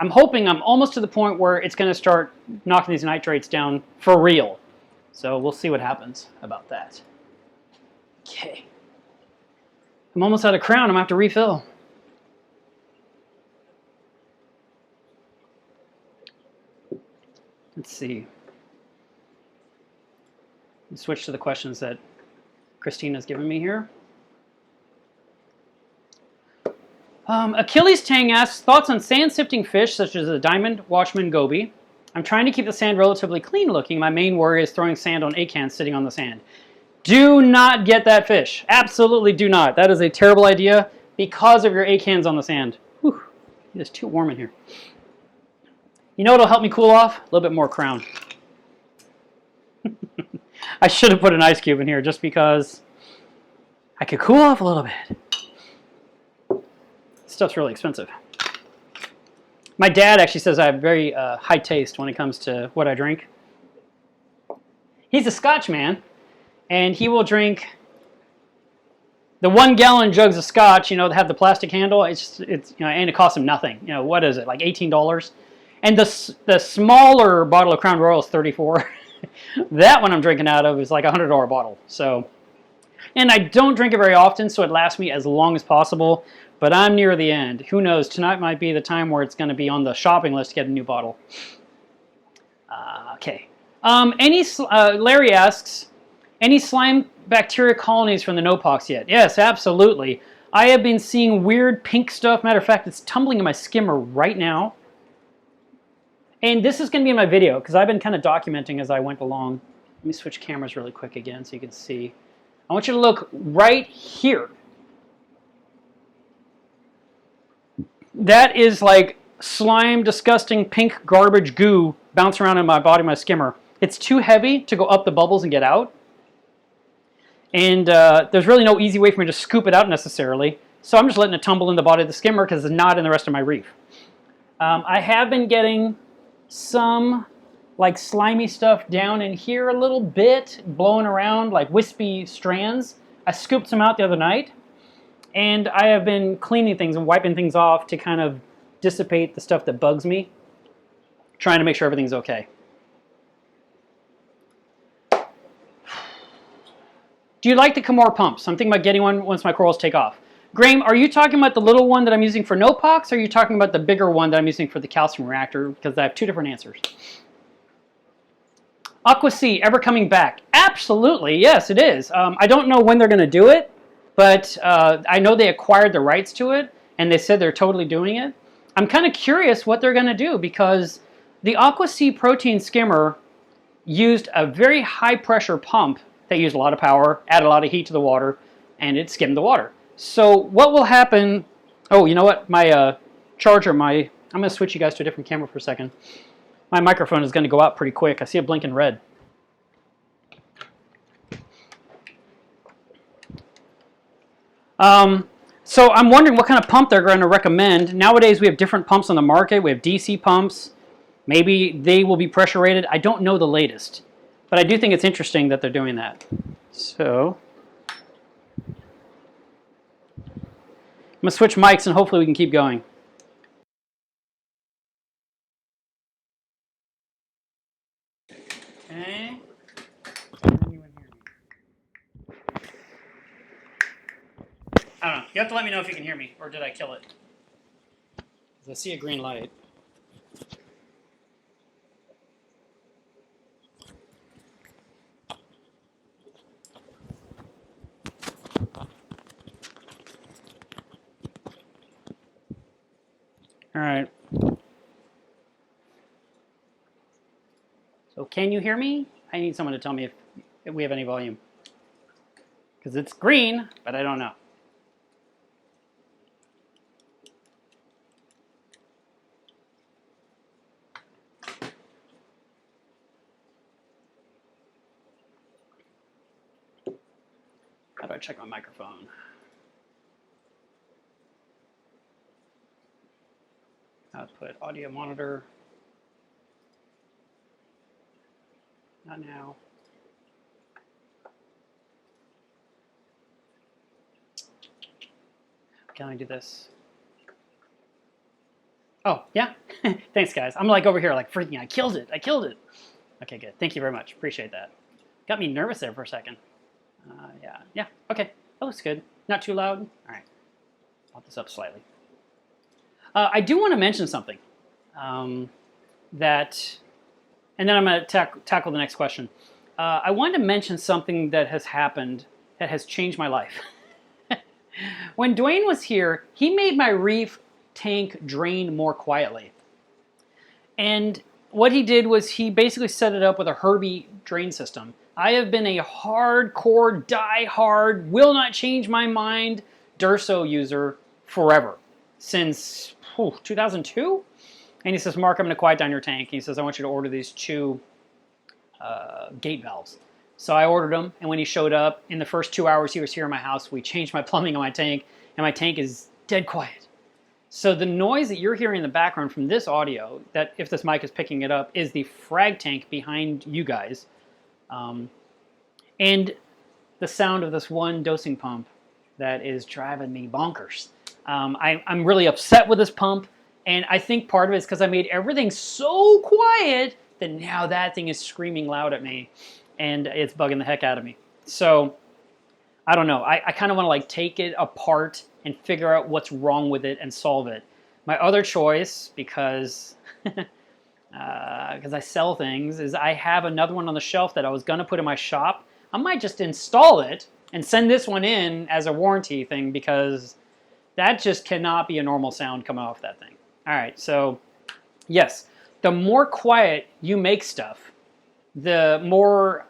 hoping I'm almost to the point where it's going to start knocking these nitrates down for real. So we'll see what happens about that. Okay. I'm almost out of crown. I'm going to have to refill. Let's see. Let's switch to the questions that Christina's given me here. Achilles Tang asks, thoughts on sand-sifting fish such as a diamond watchman goby. I'm trying to keep the sand relatively clean looking. My main worry is throwing sand on acans sitting on the sand. Do not get that fish. Absolutely do not. That is a terrible idea because of your acans on the sand. Whew, it is too warm in here. You know what'll help me cool off? A little bit more crown. I should have put an ice cube in here just because I could cool off a little bit. This stuff's really expensive. My dad actually says I have very high taste when it comes to what I drink. He's a Scotch man, and he will drink the 1 gallon jugs of Scotch, you know, that have the plastic handle. It's you know, and it costs him nothing. You know, what is it, like $18? And the smaller bottle of Crown Royal is $34. That one I'm drinking out of is like a $100 bottle. So, and I don't drink it very often, so it lasts me as long as possible. But I'm near the end. Who knows? Tonight might be the time where it's going to be on the shopping list to get a new bottle. Okay. Larry asks, any slime bacteria colonies from the no-pox yet? Yes, absolutely. I have been seeing weird pink stuff. Matter of fact, it's tumbling in my skimmer right now. And this is going to be in my video because I've been kind of documenting as I went along. Let me switch cameras really quick again so you can see. I want you to look right here. That is like slime, disgusting pink garbage goo bouncing around in my body, my skimmer. It's too heavy to go up the bubbles and get out. And there's really no easy way for me to scoop it out necessarily. So I'm just letting it tumble in the body of the skimmer because it's not in the rest of my reef. I have been getting some like slimy stuff down in here a little bit, blowing around like wispy strands. I scooped some out the other night, and I have been cleaning things and wiping things off to kind of dissipate the stuff that bugs me, trying to make sure everything's okay. Do you like the Camor pumps? I'm thinking about getting one once my corals take off. Graham, are you talking about the little one that I'm using for no-pox, or are you talking about the bigger one that I'm using for the calcium reactor? Because I have two different answers. AquaSea, ever coming back? Absolutely, yes, it is. I don't know when they're going to do it, but I know they acquired the rights to it, and they said they're totally doing it. I'm kind of curious what they're going to do, because the AquaSea protein skimmer used a very high-pressure pump that used a lot of power, added a lot of heat to the water, and it skimmed the water. So what will happen, oh, you know what, my charger, I'm going to switch you guys to a different camera for a second. My microphone is going to go out pretty quick. I see it blinking red. So I'm wondering what kind of pump they're going to recommend. Nowadays we have different pumps on the market. We have DC pumps. Maybe they will be pressure rated. I don't know the latest, but I do think it's interesting that they're doing that. So I'm going to switch mics and hopefully we can keep going. Okay. I don't know. You have to let me know if you can hear me, or did I kill it? I see a green light. All right. So can you hear me? I need someone to tell me if we have any volume. Because it's green, but I don't know. How do I check my microphone? Output audio monitor. Not now. Can I do this? Oh, yeah? Thanks, guys. I'm like over here, like freaking, I killed it. I killed it. Okay, good. Thank you very much. Appreciate that. Got me nervous there for a second. Yeah. Okay, that looks good. Not too loud. All right. Pop this up slightly. I do want to mention something that, and then I'm going to tackle the next question. I wanted to mention something that has happened that has changed my life. When Dwayne was here, he made my Reef tank drain more quietly. And what he did was he basically set it up with a Herbie drain system. I have been a hardcore, die-hard, will not change my mind Durso user forever, since 2002. And he says, Mark, I'm going to quiet down your tank. He says, I want you to order these 2 gate valves. So I ordered them, and when he showed up, in the first 2 hours he was here in my house, we changed my plumbing on my tank, and my tank is dead quiet. So the noise that you're hearing in the background from this audio, that if this mic is picking it up, is the frag tank behind you guys. And the sound of this one dosing pump that is driving me bonkers. I'm really upset with this pump, and I think part of it is because I made everything so quiet that now that thing is screaming loud at me, and it's bugging the heck out of me. So I don't know. I kind of want to like take it apart and figure out what's wrong with it and solve it. My other choice, because I sell things, is I have another one on the shelf that I was going to put in my shop. I might just install it and send this one in as a warranty thing, because that just cannot be a normal sound coming off that thing. All right, so yes, the more quiet you make stuff, the more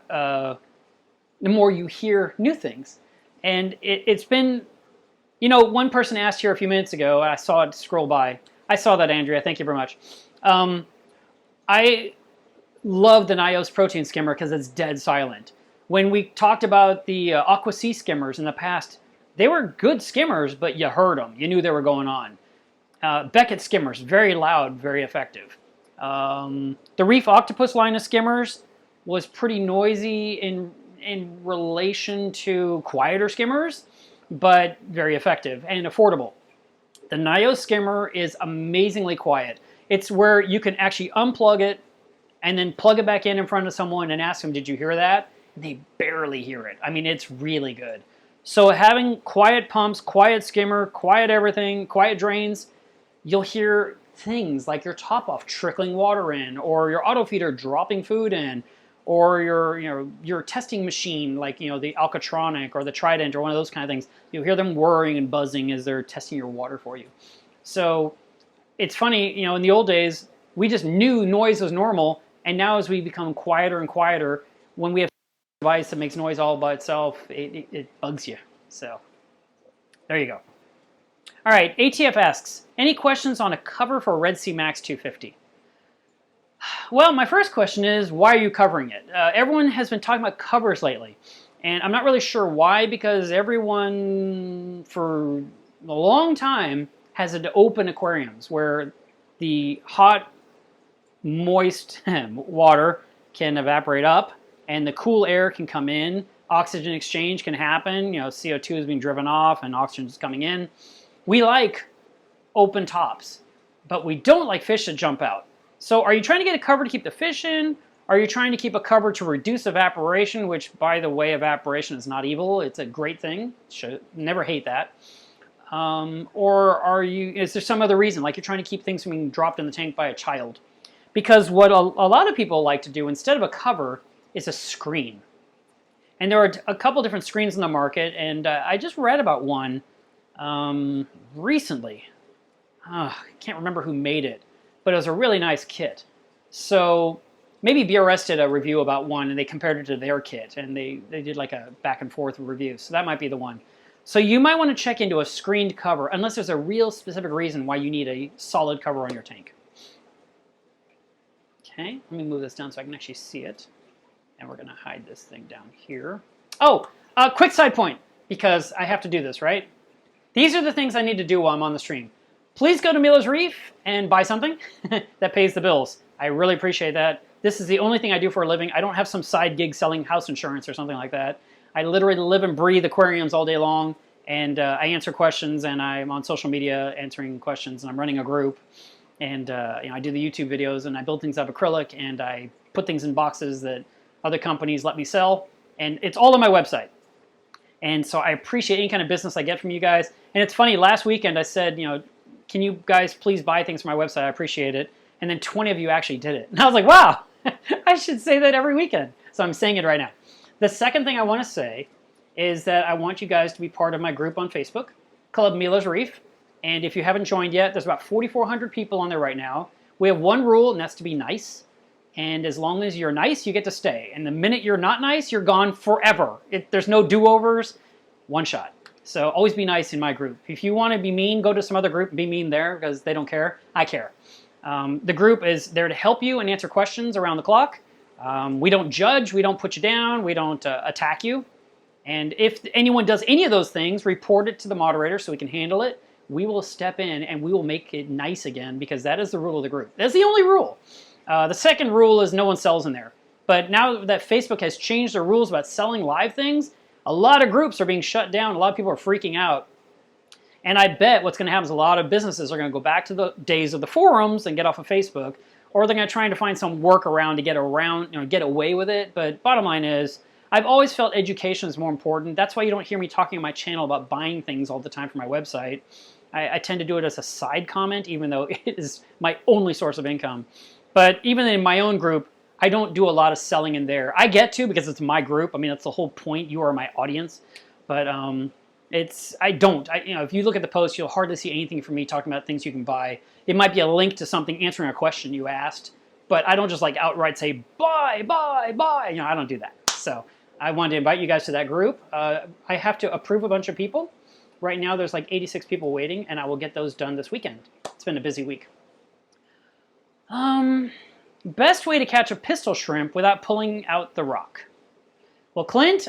you hear new things. And it's been, you know, one person asked here a few minutes ago, I saw it scroll by. I saw that, Andrea. Thank you very much. I love the Nios protein skimmer because it's dead silent. When we talked about the Aqua Sea skimmers in the past, they were good skimmers, but you heard them. You knew they were going on. Beckett skimmers, very loud, very effective. The Reef Octopus line of skimmers was pretty noisy in relation to quieter skimmers, but very effective and affordable. The Nios skimmer is amazingly quiet. It's where you can actually unplug it and then plug it back in front of someone and ask them, did you hear that? And they barely hear it. I mean, it's really good. So having quiet pumps, quiet skimmer, quiet everything, quiet drains, you'll hear things like your top off trickling water in, or your auto feeder dropping food in, or your testing machine, like the Alkatronic or the Trident or one of those kind of things. You'll hear them whirring and buzzing as they're testing your water for you. So it's funny, in the old days, we just knew noise was normal, and now as we become quieter and quieter, when we have a device that makes noise all by itself, it bugs you. So there you go. All right, ATF asks, any questions on a cover for Red Sea Max 250? Well, my first question is, why are you covering it? Everyone has been talking about covers lately, And I'm not really sure why, because everyone for a long time has had open aquariums where the hot, moist water can evaporate up and the cool air can come in. Oxygen exchange can happen. You know, CO2 is being driven off and oxygen is coming in. We like open tops, but we don't like fish to jump out. So are you trying to get a cover to keep the fish in? Are you trying to keep a cover to reduce evaporation, which, by the way, evaporation is not evil. It's a great thing. Should never hate that. Or is there some other reason, like you're trying to keep things from being dropped in the tank by a child? Because what a lot of people like to do instead of a cover is a screen. And there are a couple different screens in the market, and I just read about one recently. I can't remember who made it, but it was a really nice kit. So maybe BRS did a review about one, and they compared it to their kit, and they did like a back and forth review. So that might be the one. So you might want to check into a screened cover, unless there's a real specific reason why you need a solid cover on your tank. Okay, let me move this down so I can actually see it. And we're going to hide this thing down here. Oh, quick side point, because I have to do this, right? These are the things I need to do while I'm on the stream. Please go to Miller's Reef and buy something that pays the bills. I really appreciate that. This is the only thing I do for a living. I don't have some side gig selling house insurance or something like that. I literally live and breathe aquariums all day long, and I answer questions, and I'm on social media answering questions, and I'm running a group, and I do the YouTube videos, and I build things out of acrylic, and I put things in boxes that other companies let me sell, and it's all on my website. And so I appreciate any kind of business I get from you guys. And it's funny, last weekend I said, can you guys please buy things from my website? I appreciate it. And then 20 of you actually did it. And I was like, wow, I should say that every weekend. So I'm saying it right now. The second thing I want to say is that I want you guys to be part of my group on Facebook, Club Miller's Reef. And if you haven't joined yet, there's about 4,400 people on there right now. We have one rule, and that's to be nice. And as long as you're nice, you get to stay. And the minute you're not nice, you're gone forever. There's no do-overs, one shot. So always be nice in my group. If you want to be mean, go to some other group and be mean there, because they don't care. I care. The group is there to help you and answer questions around the clock. We don't judge. We don't put you down. We don't attack you. And if anyone does any of those things, report it to the moderator so we can handle it. We will step in and we will make it nice again, because that is the rule of the group. That's the only rule. The second rule is no one sells in there. But now that Facebook has changed their rules about selling live things, a lot of groups are being shut down. A lot of people are freaking out. And I bet what's going to happen is a lot of businesses are going to go back to the days of the forums and get off of Facebook, or they're going to try to find some workaround to get away with it. But bottom line is, I've always felt education is more important. That's why you don't hear me talking on my channel about buying things all the time for my website. I tend to do it as a side comment, even though it is my only source of income. But even in my own group, I don't do a lot of selling in there. I get to, because it's my group. I mean, that's the whole point. You are my audience. But I don't. If you look at the post, you'll hardly see anything from me talking about things you can buy. It might be a link to something answering a question you asked, but I don't just like outright say, buy, buy, buy. I don't do that. So I wanted to invite you guys to that group. I have to approve a bunch of people. Right now, there's like 86 people waiting, and I will get those done this weekend. It's been a busy week. Best way to catch a pistol shrimp without pulling out the rock. Well, Clint,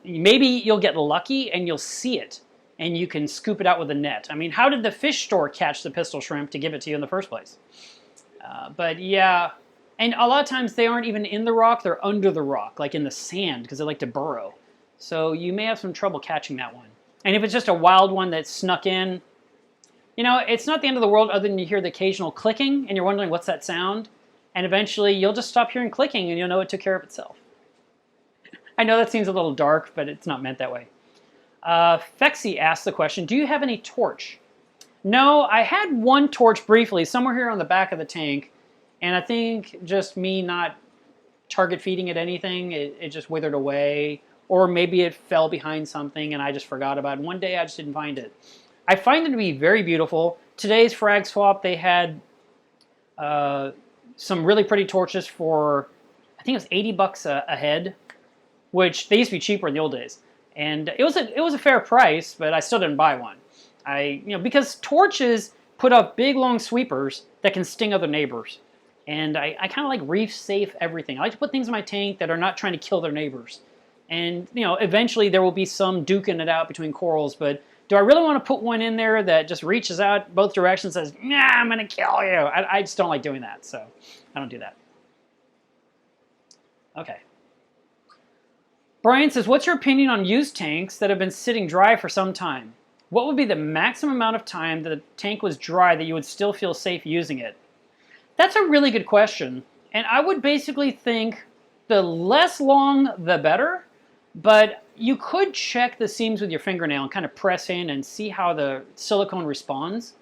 maybe you'll get lucky and you'll see it, and you can scoop it out with a net. I mean, how did the fish store catch the pistol shrimp to give it to you in the first place? But yeah, and a lot of times they aren't even in the rock, they're under the rock, like in the sand, because they like to burrow. So you may have some trouble catching that one. And if it's just a wild one that snuck in, it's not the end of the world other than you hear the occasional clicking, and you're wondering, what's that sound? And eventually, you'll just stop hearing clicking, and you'll know it took care of itself. I know that seems a little dark, but it's not meant that way. Fexi asked the question, do you have any torch? No, I had one torch briefly, somewhere here on the back of the tank, and I think just me not target feeding it anything, it just withered away, or maybe it fell behind something and I just forgot about it. One day I just didn't find it. I find them to be very beautiful. Today's frag swap, they had some really pretty torches for, I think it was 80 bucks a head, which they used to be cheaper in the old days. And it was a fair price, but I still didn't buy one. Because torches put up big long sweepers that can sting other neighbors. And I kind of like reef safe everything. I like to put things in my tank that are not trying to kill their neighbors. And, eventually there will be some duking it out between corals, but do I really want to put one in there that just reaches out both directions and says, nah, I'm going to kill you? I just don't like doing that, so I don't do that. Okay. Brian says, what's your opinion on used tanks that have been sitting dry for some time? What would be the maximum amount of time that a tank was dry that you would still feel safe using it? That's a really good question. And I would basically think the less long, the better. But you could check the seams with your fingernail and kind of press in and see how the silicone responds.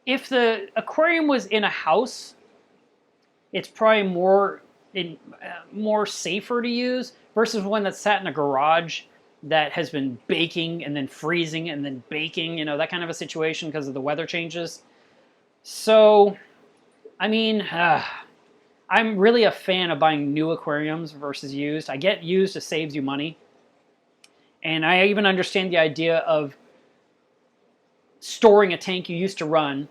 If the aquarium was in a house, it's probably more safer to use versus one that's sat in a garage that has been baking and then freezing and then baking, that kind of a situation because of the weather changes. So, I mean, I'm really a fan of buying new aquariums versus used. I get used, it saves you money. And I even understand the idea of storing a tank you used to run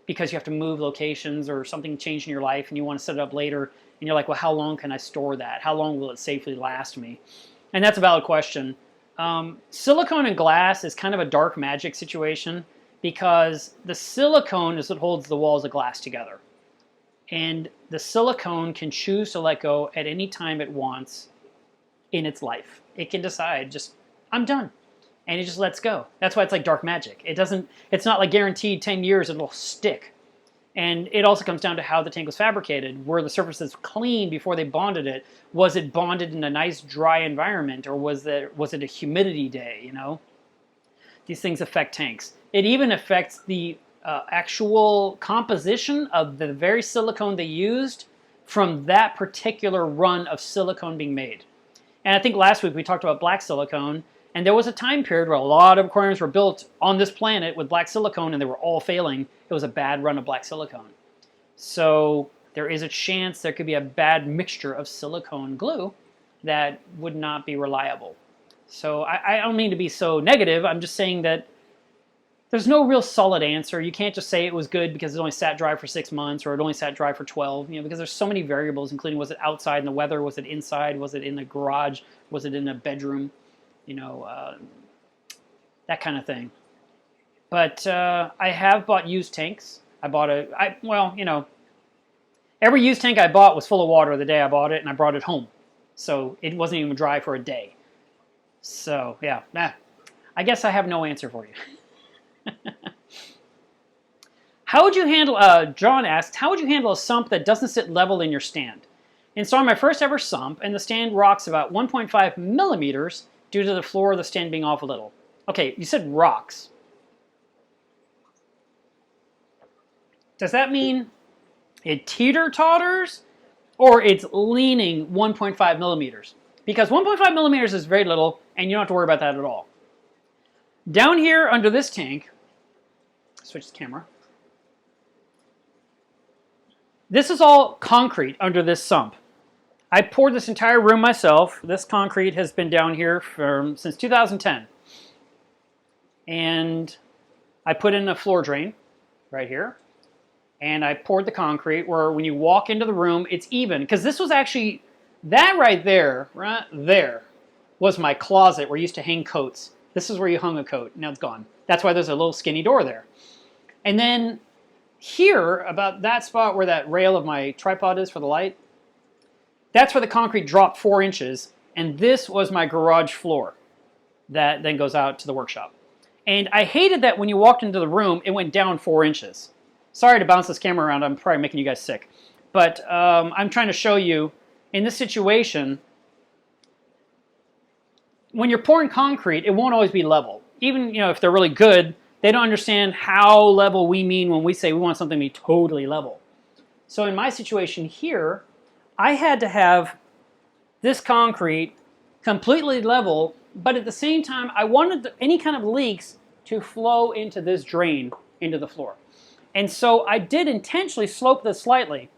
because you have to move locations or something changed in your life and you want to set it up later. And you're like, well, how long can I store that? How long will it safely last me? And that's a valid question. Silicone and glass is kind of a dark magic situation because the silicone is what holds the walls of glass together. And the silicone can choose to let go at any time it wants in its life. It can decide, just, I'm done. And it just lets go. That's why it's like dark magic. It's not like guaranteed 10 years it'll stick. And it also comes down to how the tank was fabricated. Were the surfaces clean before they bonded it? Was it bonded in a nice dry environment? Or was it a humidity day, These things affect tanks. It even affects the actual composition of the very silicone they used from that particular run of silicone being made. And I think last week we talked about black silicone, and there was a time period where a lot of aquariums were built on this planet with black silicone and they were all failing. It was a bad run of black silicone. So there is a chance there could be a bad mixture of silicone glue that would not be reliable. So I don't mean to be so negative, I'm just saying that there's no real solid answer. You can't just say it was good because it only sat dry for 6 months or it only sat dry for 12, because there's so many variables, including was it outside in the weather, was it inside, was it in a garage, was it in a bedroom, that kind of thing. But I have bought used tanks. Every used tank I bought was full of water the day I bought it, and I brought it home. So it wasn't even dry for a day. So, yeah, I guess I have no answer for you. How would you handle, John asked, how would you handle a sump that doesn't sit level in your stand? Installing my first ever sump, and the stand rocks about 1.5 millimeters due to the floor of the stand being off a little. Okay, you said rocks. Does that mean it teeter-totters or it's leaning 1.5 millimeters? Because 1.5 millimeters is very little, and you don't have to worry about that at all. Down here under this tank, switch the camera. This is all concrete under this sump. I poured this entire room myself. This concrete has been down here since 2010. And I put in a floor drain right here. And I poured the concrete where when you walk into the room, it's even. Because this was actually, that right there was my closet where I used to hang coats. This is where you hung a coat. Now it's gone. That's why there's a little skinny door there. And then here, about that spot where that rail of my tripod is for the light, that's where the concrete dropped 4 inches. And this was my garage floor that then goes out to the workshop. And I hated that when you walked into the room, it went down 4 inches. Sorry to bounce this camera around. I'm probably making you guys sick. But I'm trying to show you, in this situation, when you're pouring concrete, it won't always be level. Even if they're really good, they don't understand how level we mean when we say we want something to be totally level. So in my situation here, I had to have this concrete completely level, but at the same time, I wanted any kind of leaks to flow into this drain into the floor. And so I did intentionally slope this slightly.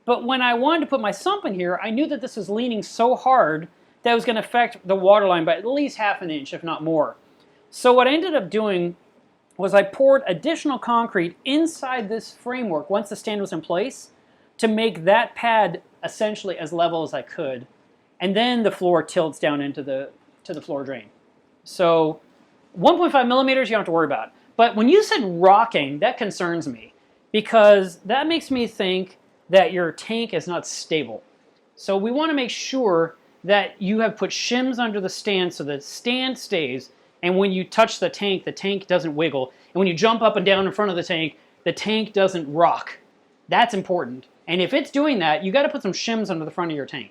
But when I wanted to put my sump in here, I knew that this was leaning so hard that it was going to affect the water line by at least ½ an inch, if not more. So what I ended up doing was I poured additional concrete inside this framework once the stand was in place to make that pad essentially as level as I could. and then the floor tilts down into the floor drain. So 1.5 millimeters, you don't have to worry about. But when you said rocking, that concerns me because that makes me think that your tank is not stable. So we want to make sure that you have put shims under the stand so the stand stays, and when you touch the tank doesn't wiggle. And when you jump up and down in front of the tank doesn't rock. That's important. And if it's doing that, you got to put some shims under the front of your tank.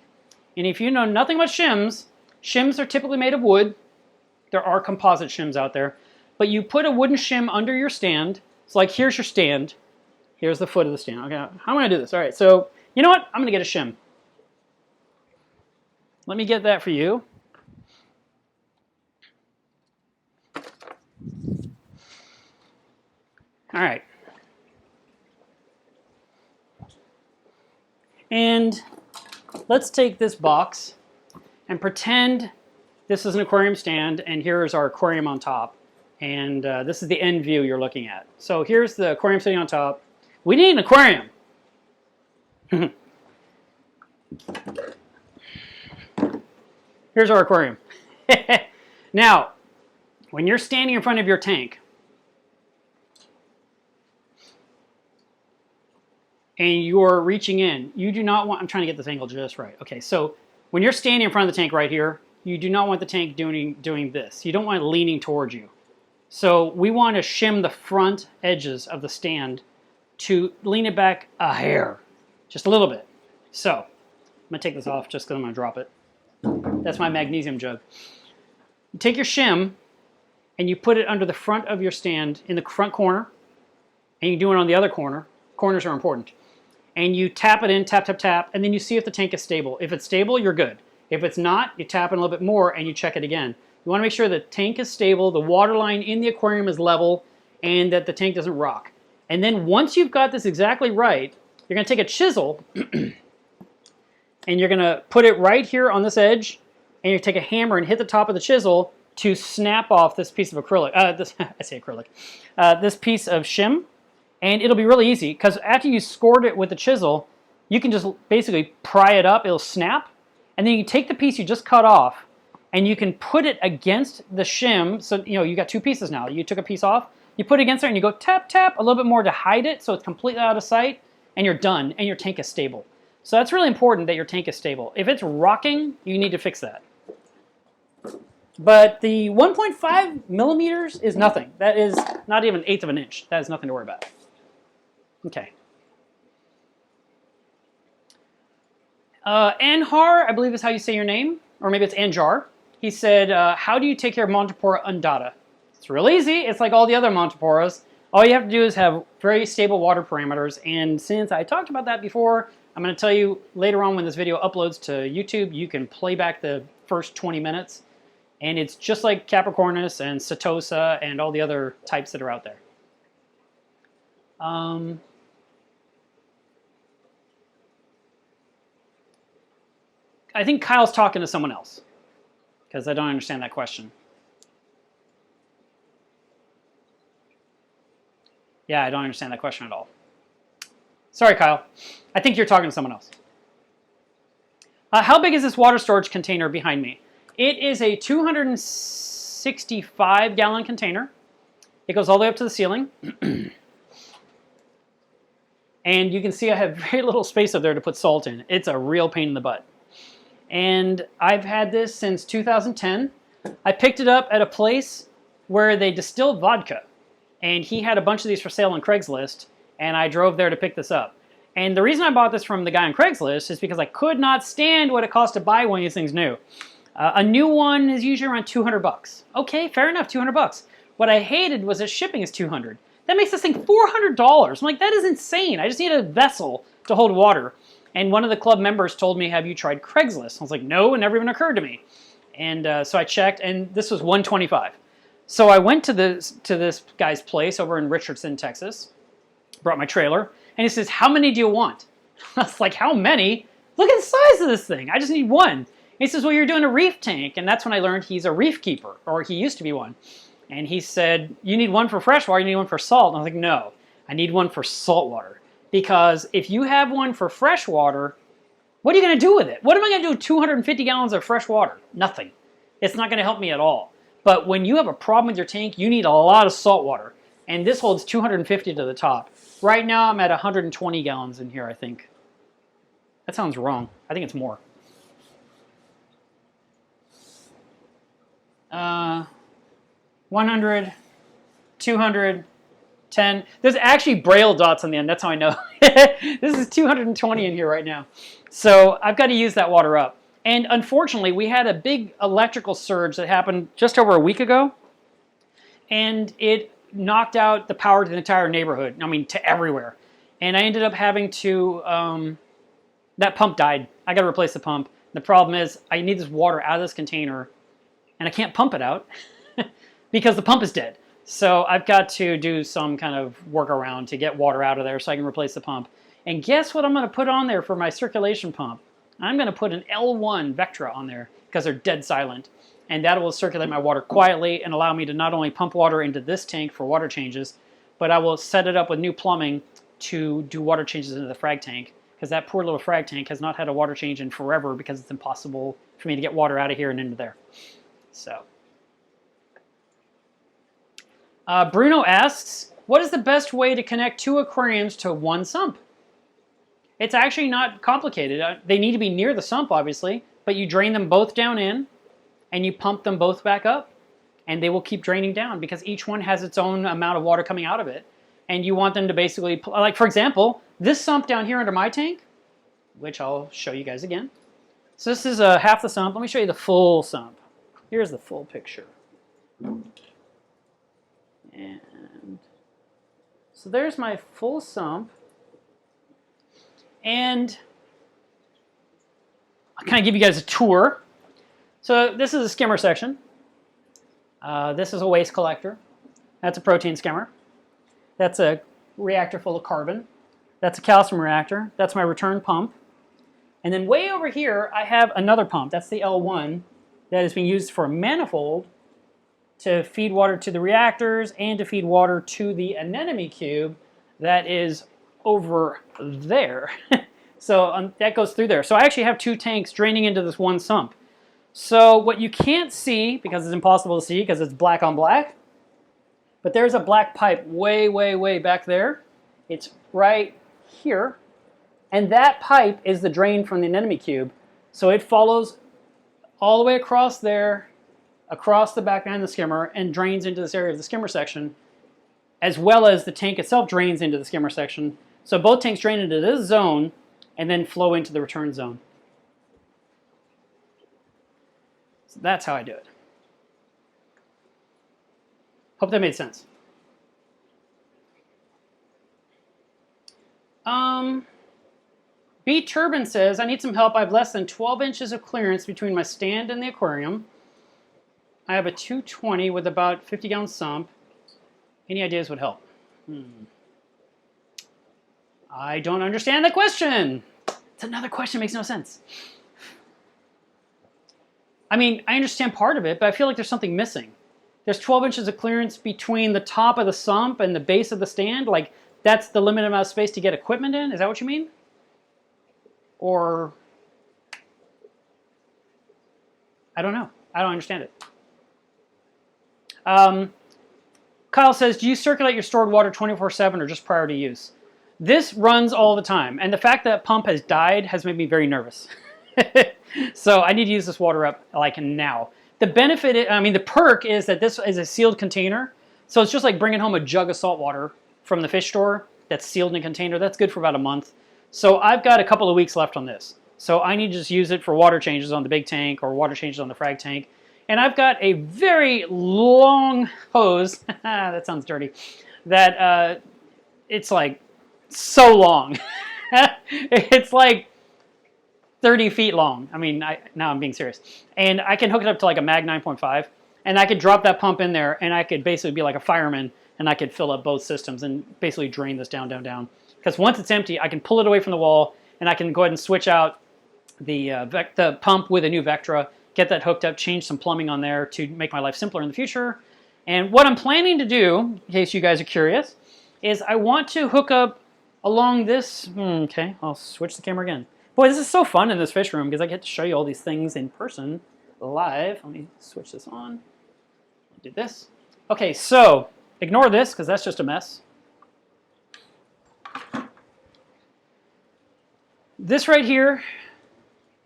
And if you know nothing about shims, shims are typically made of wood. There are composite shims out there. But you put a wooden shim under your stand. It's like, here's your stand. Here's the foot of the stand. Okay, how am I going to do this? All right, so you know what? I'm going to get a shim. Let me get that for you. All right. And let's take this box and pretend this is an aquarium stand, and here is our aquarium on top. And this is the end view you're looking at. So here's the aquarium sitting on top. We need an aquarium. Here's our aquarium. Now, when you're standing in front of your tank, and you're reaching in, you do not want, I'm trying to get this angle just right. Okay, so when you're standing in front of the tank right here, you do not want the tank doing this. You don't want it leaning towards you. So we want to shim the front edges of the stand to lean it back a hair, just a little bit. So I'm going to take this off just because I'm going to drop it. That's my magnesium jug. You take your shim and you put it under the front of your stand in the front corner, and you do it on the other corner. Corners are important. And you tap it in, tap, tap, tap, and then you see if the tank is stable. If it's stable, you're good. If it's not, you tap it a little bit more and you check it again. You want to make sure the tank is stable, the water line in the aquarium is level, and that the tank doesn't rock. And then once you've got this exactly right, you're going to take a chisel and you're going to put it right here on this edge, and you take a hammer and hit the top of the chisel to snap off this piece of acrylic. This piece of shim. And it'll be really easy because after you scored it with the chisel, you can just basically pry it up, it'll snap, and then you can take the piece you just cut off and you can put it against the shim. So, you know, you got two pieces now. You took a piece off, you put it against there and you go tap, tap, a little bit more to hide it so it's completely out of sight, and you're done, and your tank is stable. So that's really important that your tank is stable. If it's rocking, you need to fix that. But the 1.5 millimeters is nothing. That is not even an eighth of an inch. That is nothing to worry about. Okay. Anhar, I believe is how you say your name, or maybe it's Anjar. He said, how do you take care of Montipora undata? It's real easy. It's like all the other Montiporas. All you have to do is have very stable water parameters, and since I talked about that before, I'm going to tell you later on when this video uploads to YouTube, you can play back the first 20 minutes, and it's just like Capricornus and Setosa and all the other types that are out there. I think Kyle's talking to someone else because I don't understand that question. Yeah, I don't understand that question at all. Sorry, Kyle. I think you're talking to someone else. How big is this water storage container behind me? It is a 265-gallon container. It goes all the way up to the ceiling. And you can see I have very little space up there to put salt in. It's a real pain in the butt. And I've had this since 2010. I picked it up at a place where they distilled vodka. And he had a bunch of these for sale on Craigslist, and I drove there to pick this up. And the reason I bought this from the guy on Craigslist is because I could not stand what it cost to buy one of these things new. A new one is usually around 200 bucks. Okay, fair enough, 200 bucks. What I hated was that shipping is 200. That makes this thing $400. I'm like, that is insane. I just need a vessel to hold water. And one of the club members told me, have you tried Craigslist? I was like, no, it never even occurred to me. And so I checked, and this was $125. So I went to this guy's place over in Richardson, Texas, brought my trailer, and he says, how many do you want? I was like, how many? Look at the size of this thing. I just need one. And he says, well, you're doing a reef tank. And that's when I learned he's a reef keeper, or he used to be one. And he said, you need one for freshwater, you need one for salt. And I was like, no, I need one for saltwater. Because if you have one for freshwater, What are you going to do with it? What am I going to do with 250 gallons of fresh water? Nothing. It's not going to help me at all. But when you have a problem with your tank, you need a lot of salt water. And this holds 250 to the top. Right now, I'm at 120 gallons in here, I think. That sounds wrong. I think it's more. 100, 200, 10. There's actually Braille dots on the end. That's how I know. This is 220 in here right now. So I've got to use that water up. And unfortunately, we had a big electrical surge that happened just over a week ago. And it knocked out the power to the entire neighborhood. I mean, to everywhere. And I ended up having to, that pump died. I got to replace the pump. The problem is I need this water out of this container and I can't pump it out because the pump is dead. So I've got to do some kind of workaround to get water out of there so I can replace the pump. And guess what I'm going to put on there for my circulation pump? I'm going to put an L1 Vectra on there because they're dead silent. And that will circulate my water quietly and allow me to not only pump water into this tank for water changes, but I will set it up with new plumbing to do water changes into the frag tank, because that poor little frag tank has not had a water change in forever because it's impossible for me to get water out of here and into there. So, Bruno asks, what is the best way to connect two aquariums to one sump? It's actually not complicated. They need to be near the sump, obviously, but you drain them both down in, and you pump them both back up, and they will keep draining down because each one has its own amount of water coming out of it. And you want them to basically, like for example, this sump down here under my tank, which I'll show you guys again. So this is half the sump. Let me show you the full sump. Here's the full picture. And so there's my full sump. And I'll kind of give you guys a tour. So this is a skimmer section. This is a waste collector. That's a protein skimmer. That's a reactor full of carbon. That's a calcium reactor. That's my return pump. And then way over here, I have another pump. That's the L1 that is being used for a manifold to feed water to the reactors and to feed water to the anemone cube that is over there. So that goes through there. So I actually have two tanks draining into this one sump. So what you can't see, because it's impossible to see because it's black on black, but there's a black pipe way, way, way back there. It's right here. And that pipe is the drain from the anemone cube. So it follows all the way across there, across the back behind the skimmer, and drains into this area of the skimmer section, as well as the tank itself drains into the skimmer section. So both tanks drain into this zone and then flow into the return zone. So that's how I do it. Hope that made sense. B Turbine says, I need some help. I have less than 12 inches of clearance between my stand and the aquarium. I have a 220 with about 50-gallon sump. Any ideas would help. I don't understand the question. It's another question, makes no sense. I mean, I understand part of it, but I feel like there's something missing. There's 12 inches of clearance between the top of the sump and the base of the stand. Like, that's the limited amount of space to get equipment in? Is that what you mean? Or, I don't know. I don't understand it. Kyle says, do you circulate your stored water 24/7 or just prior to use? This runs all the time. And the fact that pump has died has made me very nervous. So I need to use this water up like now. The benefit, the perk is that this is a sealed container. So it's just like bringing home a jug of salt water from the fish store that's sealed in a container. That's good for about a month. So I've got a couple of weeks left on this. So I need to just use it for water changes on the big tank or water changes on the frag tank. And I've got a very long hose, that sounds dirty, that it's like so long. It's like 30 feet long. I mean, now I'm being serious. And I can hook it up to like a Mag 9.5, and I could drop that pump in there, and I could basically be like a fireman, and I could fill up both systems and basically drain this down, down, down. Because once it's empty, I can pull it away from the wall, and I can go ahead and switch out the pump with a new Vectra, get that hooked up, change some plumbing on there to make my life simpler in the future. And what I'm planning to do, in case you guys are curious, is I want to hook up along this, okay, I'll switch the camera again. Boy, this is so fun in this fish room because I get to show you all these things in person, live. Let me switch this on. Do this. Okay, so ignore this because that's just a mess. This right here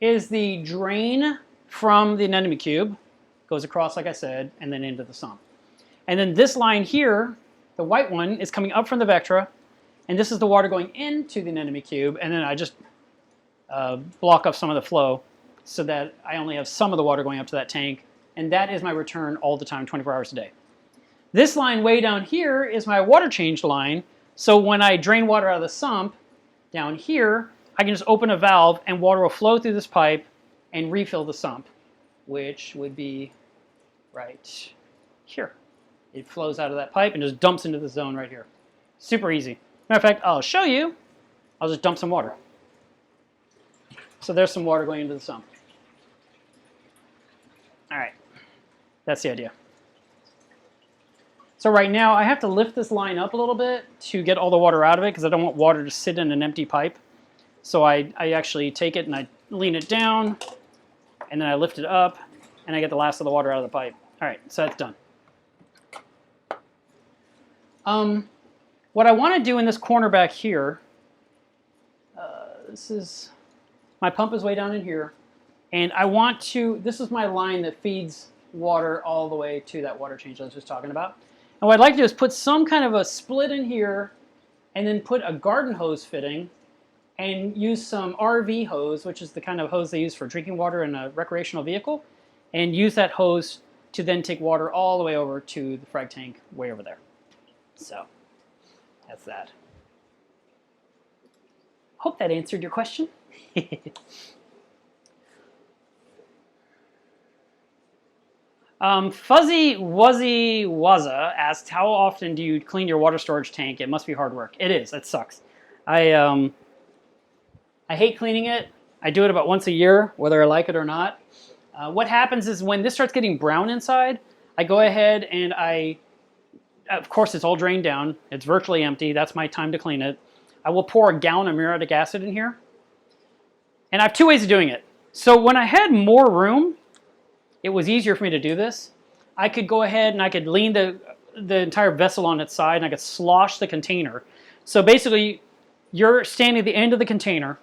is the drain from the anemone cube. Goes across, like I said, and then into the sump. And then this line here, the white one, is coming up from the Vectra, and this is the water going into the anemone cube, and then I just block off some of the flow so that I only have some of the water going up to that tank, and that is my return all the time, 24 hours a day. This line way down here is my water change line, so when I drain water out of the sump, down here, I can just open a valve and water will flow through this pipe and refill the sump, which would be right here. It flows out of that pipe and just dumps into the zone right here. Super easy. Matter of fact, I'll show you. I'll just dump some water. So there's some water going into the sump. All right, that's the idea. So right now I have to lift this line up a little bit to get all the water out of it because I don't want water to sit in an empty pipe. So I actually take it and I lean it down and then I lift it up and I get the last of the water out of the pipe. All right, so that's done. What I want to do in this corner back here, my pump is way down in here, and I want to, this is my line that feeds water all the way to that water change I was just talking about. And what I'd like to do is put some kind of a split in here and then put a garden hose fitting and use some RV hose, which is the kind of hose they use for drinking water in a recreational vehicle, and use that hose to then take water all the way over to the frag tank way over there. So that's that. Hope that answered your question. Fuzzy Wuzzy Wazza asked, how often do you clean your water storage tank? It must be hard work. It is. It sucks. I hate cleaning it. I do it about once a year, whether I like it or not. What happens is when this starts getting brown inside, I go ahead and of course it's all drained down. It's virtually empty. That's my time to clean it. I will pour a gallon of muriatic acid in here. And I have two ways of doing it. So when I had more room, it was easier for me to do this. I could go ahead and I could lean the entire vessel on its side and I could slosh the container. So basically, you're standing at the end of the container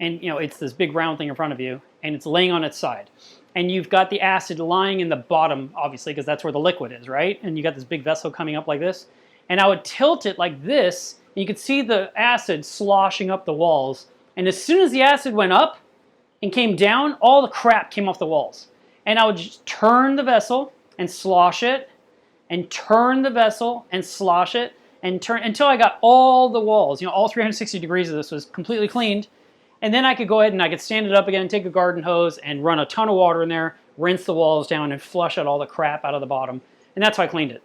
and it's this big round thing in front of you and it's laying on its side. And you've got the acid lying in the bottom, obviously, because that's where the liquid is, right? And you got this big vessel coming up like this. And I would tilt it like this, and you could see the acid sloshing up the walls. And as soon as the acid went up and came down, all the crap came off the walls. And I would just turn the vessel and slosh it, and turn the vessel and slosh it, and turn until I got all the walls, all 360 degrees of this was completely cleaned. And then I could go ahead and I could stand it up again, take a garden hose, and run a ton of water in there, rinse the walls down, and flush out all the crap out of the bottom. And that's how I cleaned it.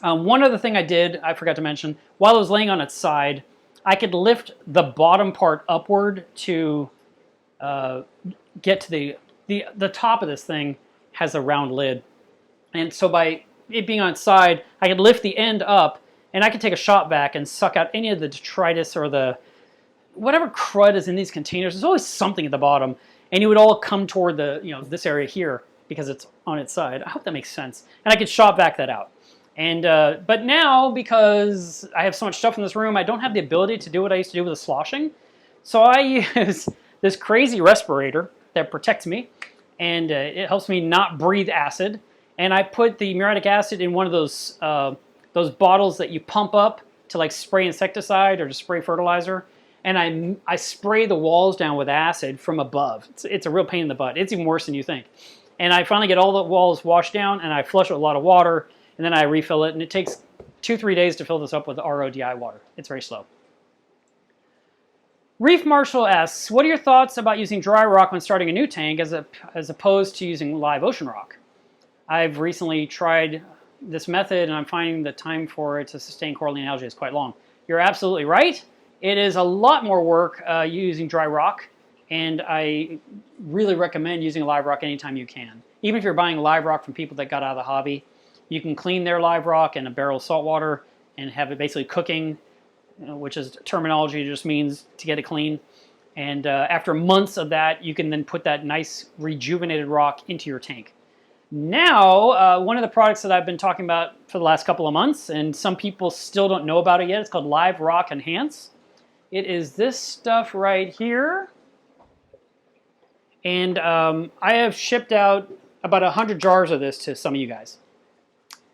One other thing I did, I forgot to mention, while it was laying on its side, I could lift the bottom part upward to get to the top of this thing has a round lid. And so by it being on its side, I could lift the end up, and I could take a shot vac and suck out any of the detritus or the whatever crud is in these containers. There's always something at the bottom, and it would all come toward the this area here because it's on its side. I hope that makes sense. And I could shot vac that out. And but now, because I have so much stuff in this room, I don't have the ability to do what I used to do with the sloshing. So I use this crazy respirator that protects me, and it helps me not breathe acid. And I put the muriatic acid in one of those bottles that you pump up to like spray insecticide or to spray fertilizer. And I spray the walls down with acid from above. It's a real pain in the butt. It's even worse than you think. And I finally get all the walls washed down, and I flush it with a lot of water, and then I refill it. And it takes 2-3 days to fill this up with RODI water. It's very slow. Reef Marshall asks, what are your thoughts about using dry rock when starting a new tank as opposed to using live ocean rock? I've recently tried this method, and I'm finding the time for it to sustain coralline algae is quite long. You're absolutely right. It is a lot more work using dry rock, and I really recommend using live rock anytime you can. Even if you're buying live rock from people that got out of the hobby, you can clean their live rock in a barrel of salt water and have it basically cooking, which is terminology, just means to get it clean. And after months of that, you can then put that nice rejuvenated rock into your tank. Now, one of the products that I've been talking about for the last couple of months, and some people still don't know about it yet, it's called Live Rock Enhance. It is this stuff right here. And I have shipped out about 100 jars of this to some of you guys.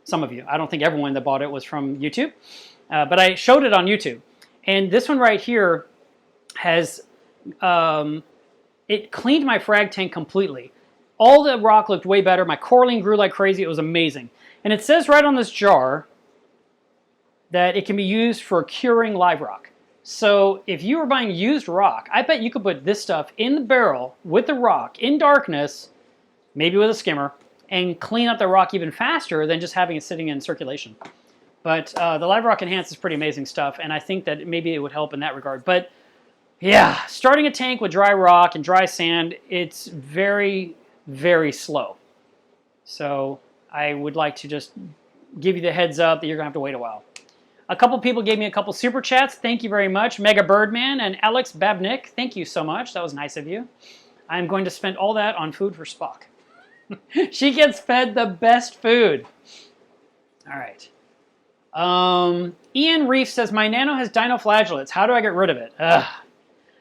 Some of you. I don't think everyone that bought it was from YouTube. But I showed it on YouTube. And this one right here has, it cleaned my frag tank completely. All the rock looked way better. My coralline grew like crazy. It was amazing. And it says right on this jar that it can be used for curing live rock. So if you were buying used rock, I bet you could put this stuff in the barrel with the rock in darkness, maybe with a skimmer, and clean up the rock even faster than just having it sitting in circulation. But the Live Rock Enhance is pretty amazing stuff, and I think that maybe it would help in that regard. But yeah, starting a tank with dry rock and dry sand, it's very, very slow. So I would like to just give you the heads up that you're going to have to wait a while. A couple people gave me a couple super chats. Thank you very much. Mega Birdman and Alex Babnick. Thank you so much. That was nice of you. I'm going to spend all that on food for Spock. She gets fed the best food. All right. Ian Reef says, my Nano has dinoflagellates. How do I get rid of it? Ugh.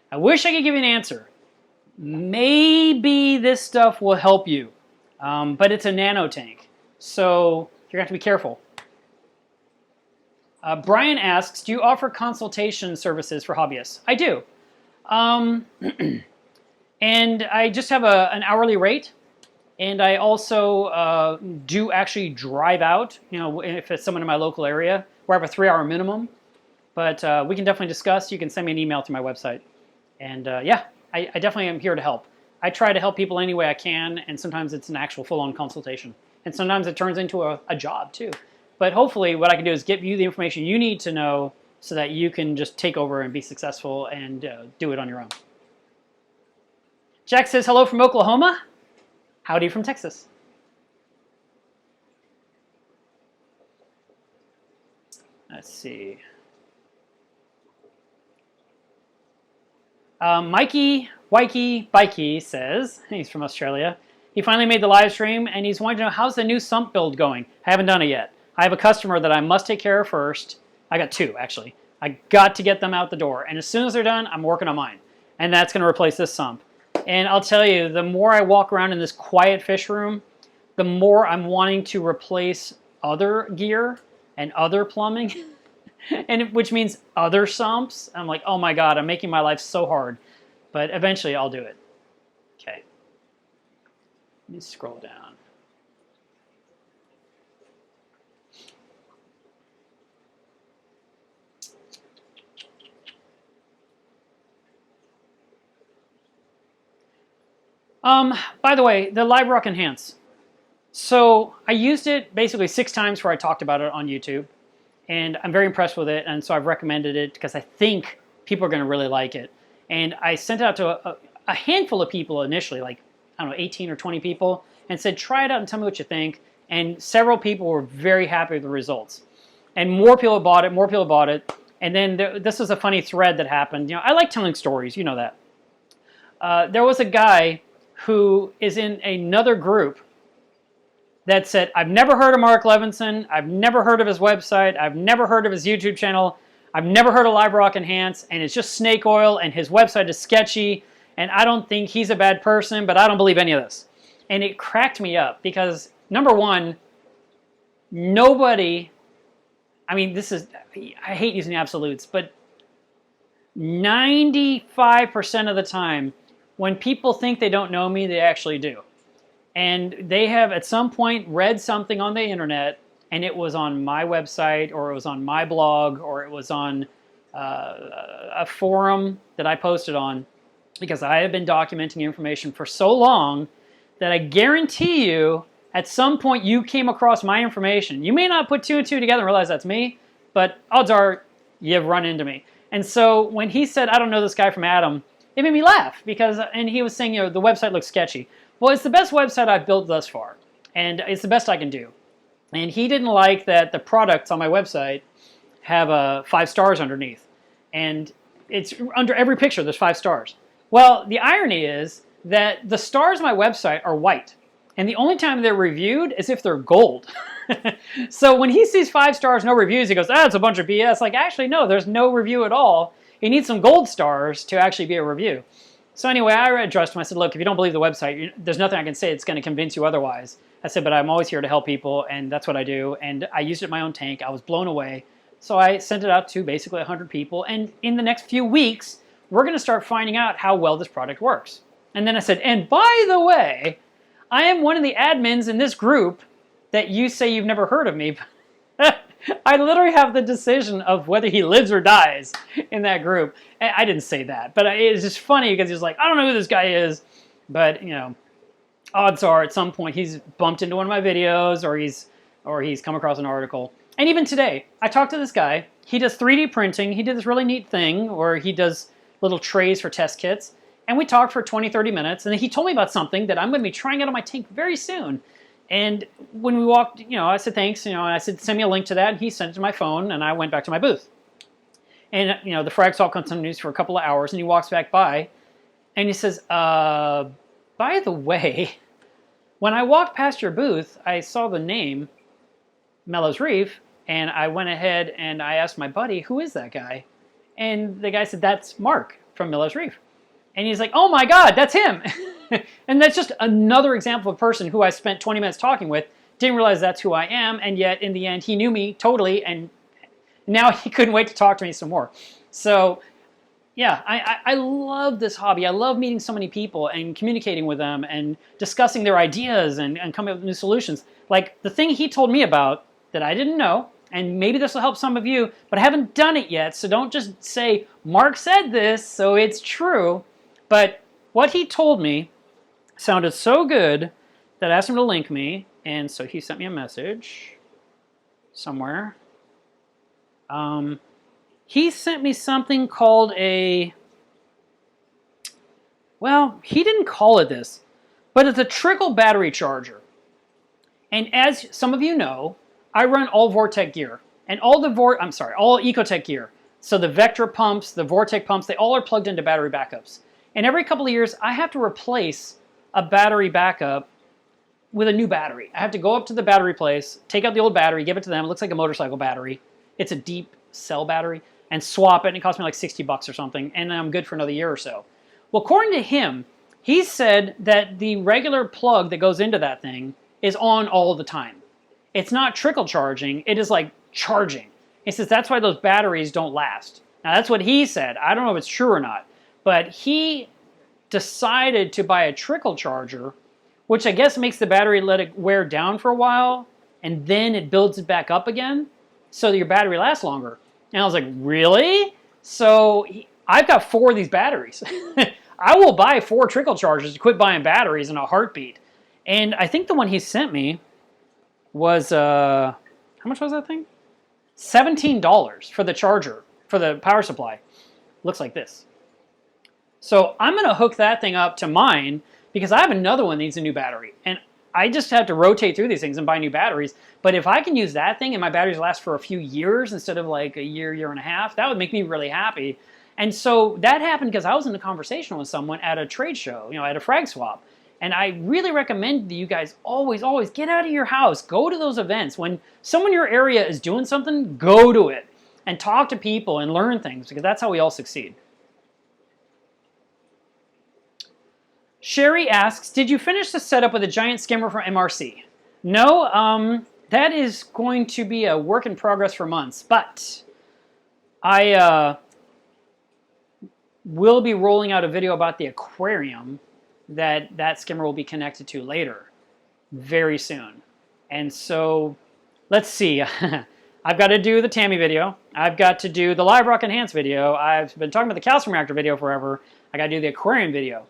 I wish I could give you an answer. Maybe this stuff will help you. But it's a nano tank. So you're going to have to be careful. Brian asks, do you offer consultation services for hobbyists? I do. And I just have an hourly rate. And I also do actually drive out, you know, if it's someone in my local area, where I have a 3-hour minimum. But we can definitely discuss. You can send me an email to my website. And yeah, I definitely am here to help. I try to help people any way I can, and sometimes it's an actual full-on consultation. And sometimes it turns into a job, too. But hopefully what I can do is give you the information you need to know so that you can just take over and be successful and do it on your own. Jack says, hello from Oklahoma. Howdy from Texas. Let's see. Mikey Wikey Bikey says, he's from Australia, he finally made the live stream and he's wanting to know, how's the new sump build going? I haven't done it yet. I have a customer that I must take care of first. I got 2, actually. I got to get them out the door. And as soon as they're done, I'm working on mine. And that's going to replace this sump. And I'll tell you, the more I walk around in this quiet fish room, the more I'm wanting to replace other gear and other plumbing, and which means other sumps. I'm like, oh my God, I'm making my life so hard. But eventually I'll do it. Okay. Let me scroll down. By the way, the Live Rock Enhance. So I used it basically 6 times before I talked about it on YouTube. And I'm very impressed with it. And so I've recommended it because I think people are going to really like it. And I sent it out to a handful of people initially, like, I don't know, 18 or 20 people, and said, try it out and tell me what you think. And several people were very happy with the results. And more people bought it, more people bought it. And then this was a funny thread that happened. You know, I like telling stories, you know that. There was a guy who is in another group that said, I've never heard of Mark Levinson, I've never heard of his website, I've never heard of his YouTube channel, I've never heard of Live Rock Enhance, and it's just snake oil, and his website is sketchy, and I don't think he's a bad person, but I don't believe any of this. And it cracked me up, because number one, nobody, I mean, this is, I hate using absolutes, but 95% of the time, when people think they don't know me, they actually do. And they have at some point read something on the internet, and it was on my website, or it was on my blog, or it was on a forum that I posted on, because I have been documenting information for so long that I guarantee you, at some point you came across my information. You may not put 2 and 2 together and realize that's me, but odds are you've run into me. And so when he said, I don't know this guy from Adam, it made me laugh, because, and he was saying, you know, the website looks sketchy. Well, it's the best website I've built thus far, and it's the best I can do. And he didn't like that the products on my website have 5 stars underneath. And it's under every picture, there's 5 stars. Well, the irony is that the stars on my website are white, and the only time they're reviewed is if they're gold. So when he sees 5 stars, no reviews, he goes, "Ah, it's a bunch of BS." Like, actually, no, there's no review at all. You need some gold stars to actually be a review. So anyway, I addressed him. I said, "Look, if you don't believe the website, there's nothing I can say that's going to convince you otherwise." I said, "But I'm always here to help people, and that's what I do." And I used it in my own tank. I was blown away. So I sent it out to basically 100 people. And in the next few weeks, we're going to start finding out how well this product works. And then I said, "And by the way, I am one of the admins in this group that you say you've never heard of me." I literally have the decision of whether he lives or dies in that group. I didn't say that, but it's just funny because he's like, "I don't know who this guy is," but you know, odds are at some point he's bumped into one of my videos or he's come across an article. And even today, I talked to this guy. He does 3D printing. He did this really neat thing where he does little trays for test kits. And we talked for 20, 30 minutes. And then he told me about something that I'm going to be trying out on my tank very soon. And when we walked, you know, I said, "Thanks." You know, and I said, "Send me a link to that." And he sent it to my phone, and I went back to my booth. And, you know, the frag salt continues for a couple of hours, and he walks back by, and he says, "By the way, when I walked past your booth, I saw the name Mellows Reef, and I went ahead and I asked my buddy, who is that guy?" And the guy said, "That's Mark from Mellows Reef." And he's like, "Oh my God, that's him." And that's just another example of a person who I spent 20 minutes talking with, didn't realize that's who I am, and yet in the end he knew me totally, and now he couldn't wait to talk to me some more. So yeah, I love this hobby. I love meeting so many people and communicating with them and discussing their ideas and coming up with new solutions. Like the thing he told me about that I didn't know, and maybe this will help some of you, but I haven't done it yet, so don't just say, "Mark said this, so it's true." But what he told me sounded so good that I asked him to link me, and so he sent me a message somewhere. He sent me something called well, he didn't call it this, but it's a trickle battery charger. And as some of you know, I run all Vortec gear, and all Ecotech gear. So the Vector pumps, the Vortec pumps, they all are plugged into battery backups. And every couple of years, I have to replace a battery backup with a new battery. I have to go up to the battery place, take out the old battery, give it to them. It looks like a motorcycle battery. It's a deep cell battery, and swap it. And it cost me like $60 or something, and I'm good for another year or so. Well, according to him, he said that the regular plug that goes into that thing is on all the time. It's not trickle charging. It is like charging. He says that's why those batteries don't last. Now, that's what he said. I don't know if it's true or not. But he decided to buy a trickle charger, which I guess makes the battery let it wear down for a while, and then it builds it back up again, so that your battery lasts longer. And I was like, really? So I've got 4 of these batteries. I will buy 4 trickle chargers to quit buying batteries in a heartbeat. And I think the one he sent me was, how much was that thing? $17 for the charger, for the power supply. Looks like this. So I'm going to hook that thing up to mine because I have another one that needs a new battery. And I just have to rotate through these things and buy new batteries. But if I can use that thing and my batteries last for a few years instead of like a year, year and a half, that would make me really happy. And so that happened because I was in a conversation with someone at a trade show, you know, at a frag swap. And I really recommend that you guys always get out of your house. Go to those events. When someone in your area is doing something, go to it and talk to people and learn things because that's how we all succeed. Sherry asks, did you finish the setup with a giant skimmer from MRC? No, that is going to be a work in progress for months, but I will be rolling out a video about the aquarium that skimmer will be connected to later, very soon. And so, let's see. I've got to do the Tammy video. I've got to do the Live Rock Enhance video. I've been talking about the calcium reactor video forever. I got to do the aquarium video.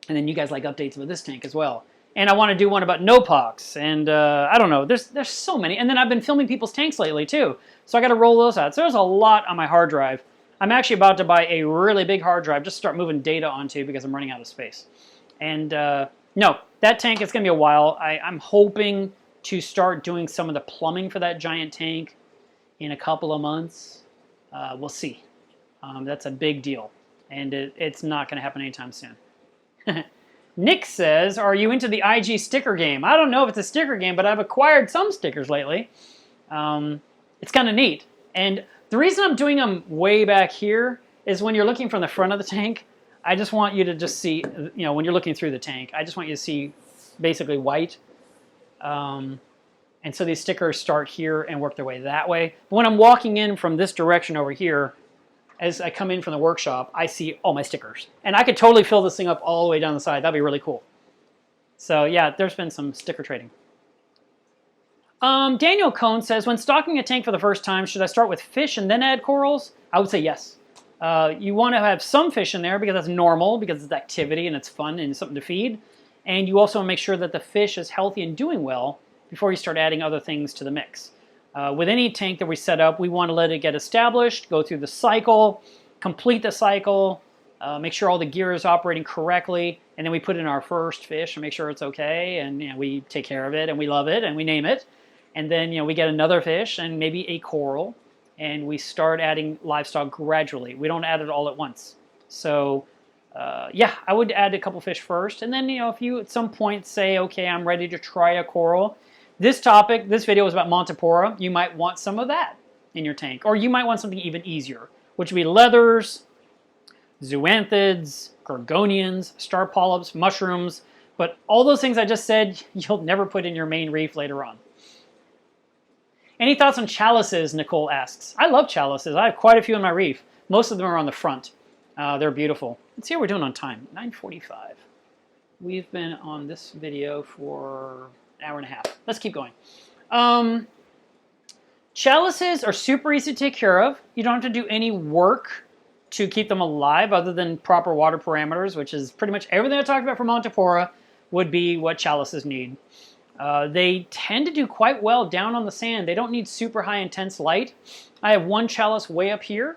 And then you guys like updates with this tank as well. And I want to do one about NOPOX. And I don't know, there's so many. And then I've been filming people's tanks lately too. So I got to roll those out. So there's a lot on my hard drive. I'm actually about to buy a really big hard drive just to start moving data onto because I'm running out of space. And no, that tank, it's going to be a while. I'm hoping to start doing some of the plumbing for that giant tank in a couple of months. We'll see. That's a big deal. and it's not going to happen anytime soon. Nick says, are you into the IG sticker game? I don't know if it's a sticker game, but I've acquired some stickers lately. It's kind of neat. And the reason I'm doing them way back here is when you're looking from the front of the tank, I just want you to just see, you know, when you're looking through the tank, I just want you to see basically white. And so these stickers start here and work their way that way. But when I'm walking in from this direction over here, as I come in from the workshop, I see all my stickers. And I could totally fill this thing up all the way down the side. That'd be really cool. So yeah, there's been some sticker trading. Daniel Cohn says, when stocking a tank for the first time, should I start with fish and then add corals? I would say yes. You want to have some fish in there because that's normal, because it's activity and it's fun and something to feed. And you also want to make sure that the fish is healthy and doing well before you start adding other things to the mix. With any tank that we set up, we want to let it get established, go through the cycle, complete the cycle, make sure all the gear is operating correctly, and then we put in our first fish and make sure it's okay, and you know, we take care of it, and we love it, and we name it. And then we get another fish and maybe a coral, and we start adding livestock gradually. We don't add it all at once. So yeah, I would add a couple fish first, and then if you at some point say, okay, I'm ready to try a coral. This video is about Montipora. You might want some of that in your tank, or you might want something even easier, which would be leathers, zoanthids, gorgonians, star polyps, mushrooms. But all those things I just said, you'll never put in your main reef later on. Any thoughts on chalices, Nicole asks. I love chalices. I have quite a few in my reef. Most of them are on the front. They're beautiful. Let's see how we're doing on time. 9:45. We've been on this video for an hour and a half. Let's keep going. Chalices are super easy to take care of. You don't have to do any work to keep them alive other than proper water parameters, which is pretty much everything I talked about for Montipora would be what chalices need. They tend to do quite well down on the sand. They don't need super high intense light. I have one chalice way up here.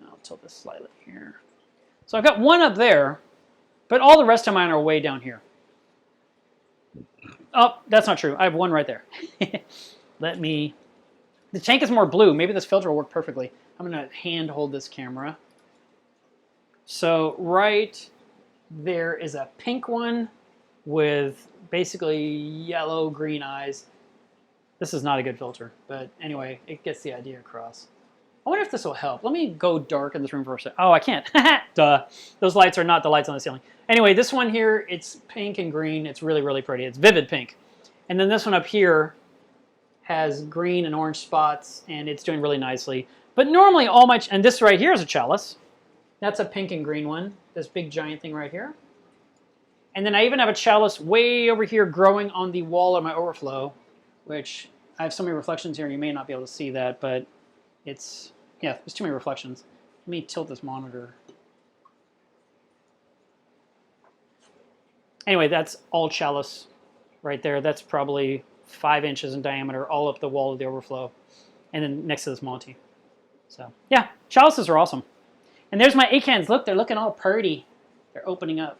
I'll tilt this slightly here. So I've got one up there, but all the rest of mine are way down here. Oh, that's not true. I have one right there. The tank is more blue. Maybe this filter will work perfectly. I'm going to hand hold this camera. So right there is a pink one with basically yellow-green eyes. This is not a good filter, but anyway, it gets the idea across. I wonder if this will help. Let me go dark in this room for a second. Oh, I can't. Duh. Those lights are not the lights on the ceiling. Anyway, this one here, it's pink and green. It's really, really pretty. It's vivid pink. And then this one up here has green and orange spots, and it's doing really nicely. But normally all my, and this right here is a chalice. That's a pink and green one. This big giant thing right here. And then I even have a chalice way over here growing on the wall of my overflow, which I have so many reflections here, you may not be able to see that, but it's, yeah, there's too many reflections. Let me tilt this monitor. Anyway, that's all chalice right there. That's probably 5 inches in diameter, all up the wall of the overflow. And then next to this Monty. So, yeah, chalices are awesome. And there's my acans. Look, they're looking all purty. They're opening up.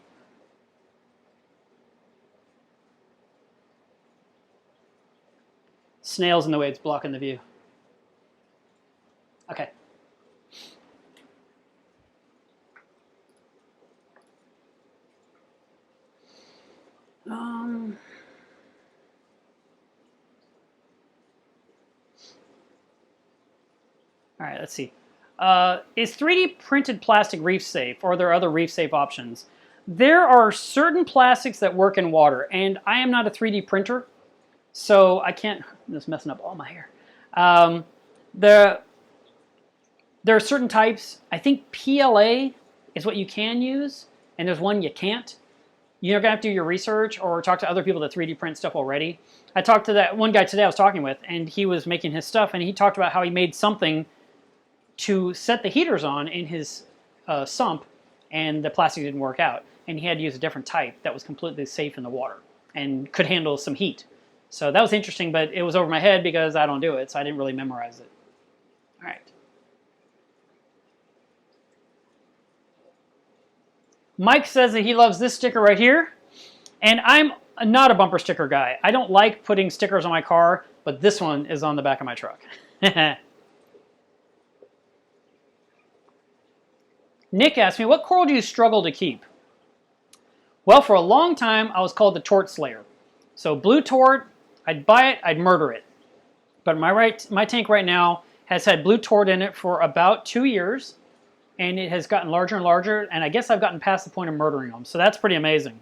Snail's in the way, it's blocking the view. Okay. All right, let's see. Is 3D printed plastic reef safe, or are there other reef safe options? There are certain plastics that work in water, and I am not a 3D printer, so I can't, this is messing up all my hair. There are certain types. I think PLA is what you can use, and there's one you can't. You're gonna have to do your research or talk to other people that 3D print stuff already. I talked to that one guy today I was talking with, and he was making his stuff, and he talked about how he made something to set the heaters on in his sump, and the plastic didn't work out. And he had to use a different type that was completely safe in the water and could handle some heat. So that was interesting, but it was over my head because I don't do it, so I didn't really memorize it. All right. Mike says that he loves this sticker right here, and I'm not a bumper sticker guy. I don't like putting stickers on my car, but this one is on the back of my truck. Nick asked me, what coral do you struggle to keep? Well, for a long time, I was called the tort slayer. So blue tort, I'd buy it, I'd murder it. But my tank right now has had blue tort in it for about 2 years, and it has gotten larger and larger, and I guess I've gotten past the point of murdering them. So that's pretty amazing.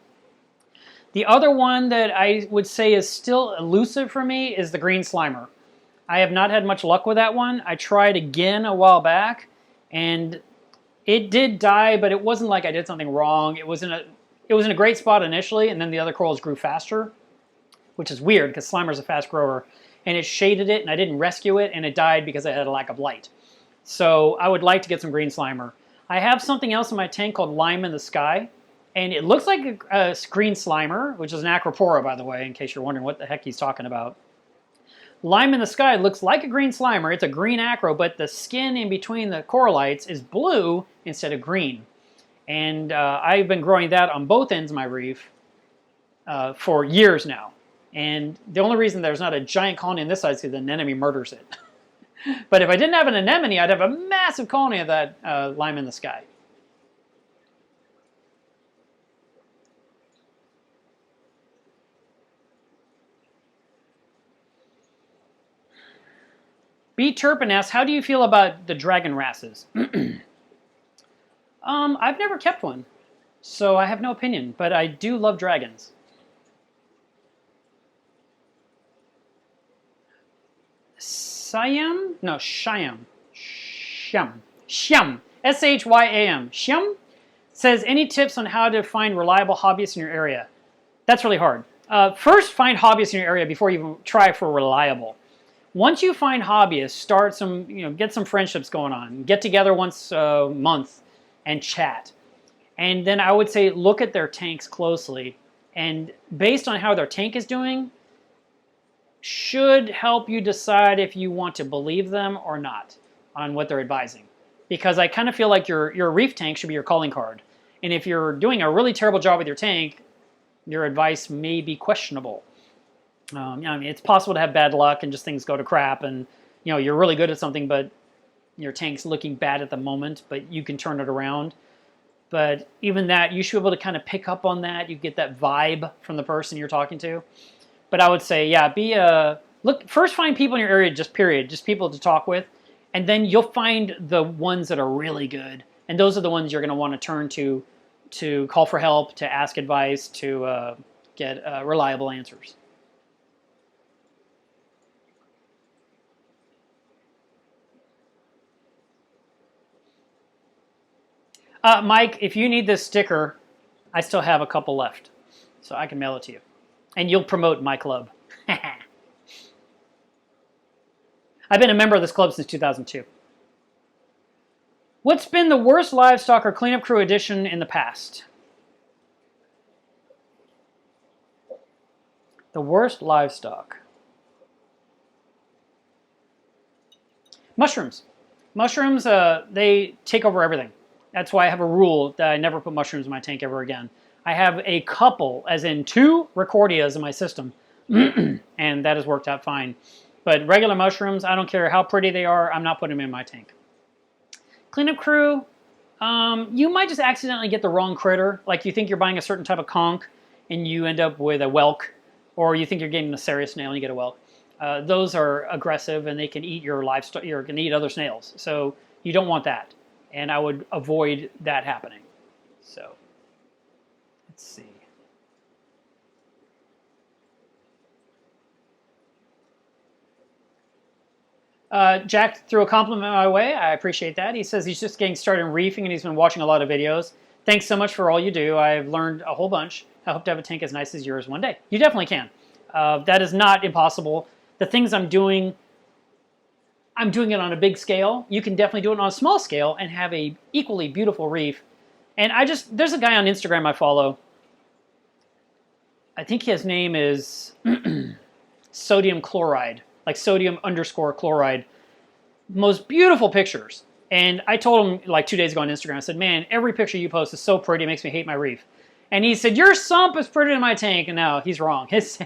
The other one that I would say is still elusive for me is the green slimer. I have not had much luck with that one. I tried again a while back, and it did die, but it wasn't like I did something wrong. It was in a great spot initially, and then the other corals grew faster, which is weird because slimer's a fast grower. And it shaded it, and I didn't rescue it, and it died because it had a lack of light. So I would like to get some green slimer. I have something else in my tank called lime in the sky. And it looks like a green slimer, which is an Aquapora, by the way, in case you're wondering what the heck he's talking about. Lime in the sky looks like a green slimer. It's a green acro, but the skin in between the corallites is blue instead of green. And I've been growing that on both ends of my reef for years now. And the only reason there's not a giant colony on this side is because the anemone murders it. But if I didn't have an anemone, I'd have a massive colony of that lime in the sky. B. Turpin asks, how do you feel about the dragon wrasses? I've never kept one, so I have no opinion, but I do love dragons. Shyam? No, Shyam. Shyam. Shyam. S-H-Y-A-M. Shyam says, any tips on how to find reliable hobbyists in your area? That's really hard. First, find hobbyists in your area before you even try for reliable. Once you find hobbyists, get some friendships going on. Get together once a month and chat. And then I would say look at their tanks closely. And based on how their tank is doing, should help you decide if you want to believe them or not on what they're advising. Because I kind of feel like your reef tank should be your calling card. And if you're doing a really terrible job with your tank, your advice may be questionable. It's possible to have bad luck and just things go to crap, and you're really good at something, but your tank's looking bad at the moment, but you can turn it around. But even that, you should be able to kind of pick up on that. You get that vibe from the person you're talking to. But I would say, yeah, first find people in your area, just people to talk with, and then you'll find the ones that are really good, and those are the ones you're going to want to turn to call for help, to ask advice, to get reliable answers. Mike, if you need this sticker, I still have a couple left, so I can mail it to you. And you'll promote my club. I've been a member of this club since 2002. What's been the worst livestock or cleanup crew addition in the past? The worst livestock. Mushrooms. Mushrooms, they take over everything. That's why I have a rule that I never put mushrooms in my tank ever again. I have a couple, as in 2 Recordias in my system, and that has worked out fine. But regular mushrooms, I don't care how pretty they are, I'm not putting them in my tank. Cleanup crew, you might just accidentally get the wrong critter. Like you think you're buying a certain type of conch, and you end up with a whelk, or you think you're getting a serious snail and you get a whelk. Those are aggressive, and they can eat your livestock, or can eat other snails. So you don't want that. And I would avoid that happening. So, let's see. Jack threw a compliment my way. I appreciate that. He says he's just getting started in reefing and he's been watching a lot of videos. Thanks so much for all you do. I've learned a whole bunch. I hope to have a tank as nice as yours one day. You definitely can. That is not impossible. The things I'm doing it on a big scale. You can definitely do it on a small scale and have a equally beautiful reef. And there's a guy on Instagram I follow. I think his name is sodium chloride, like sodium_chloride. Most beautiful pictures. And I told him like 2 days ago on Instagram, I said, man, every picture you post is so pretty, it makes me hate my reef. And he said, your sump is prettier than my tank. And no, he's wrong. His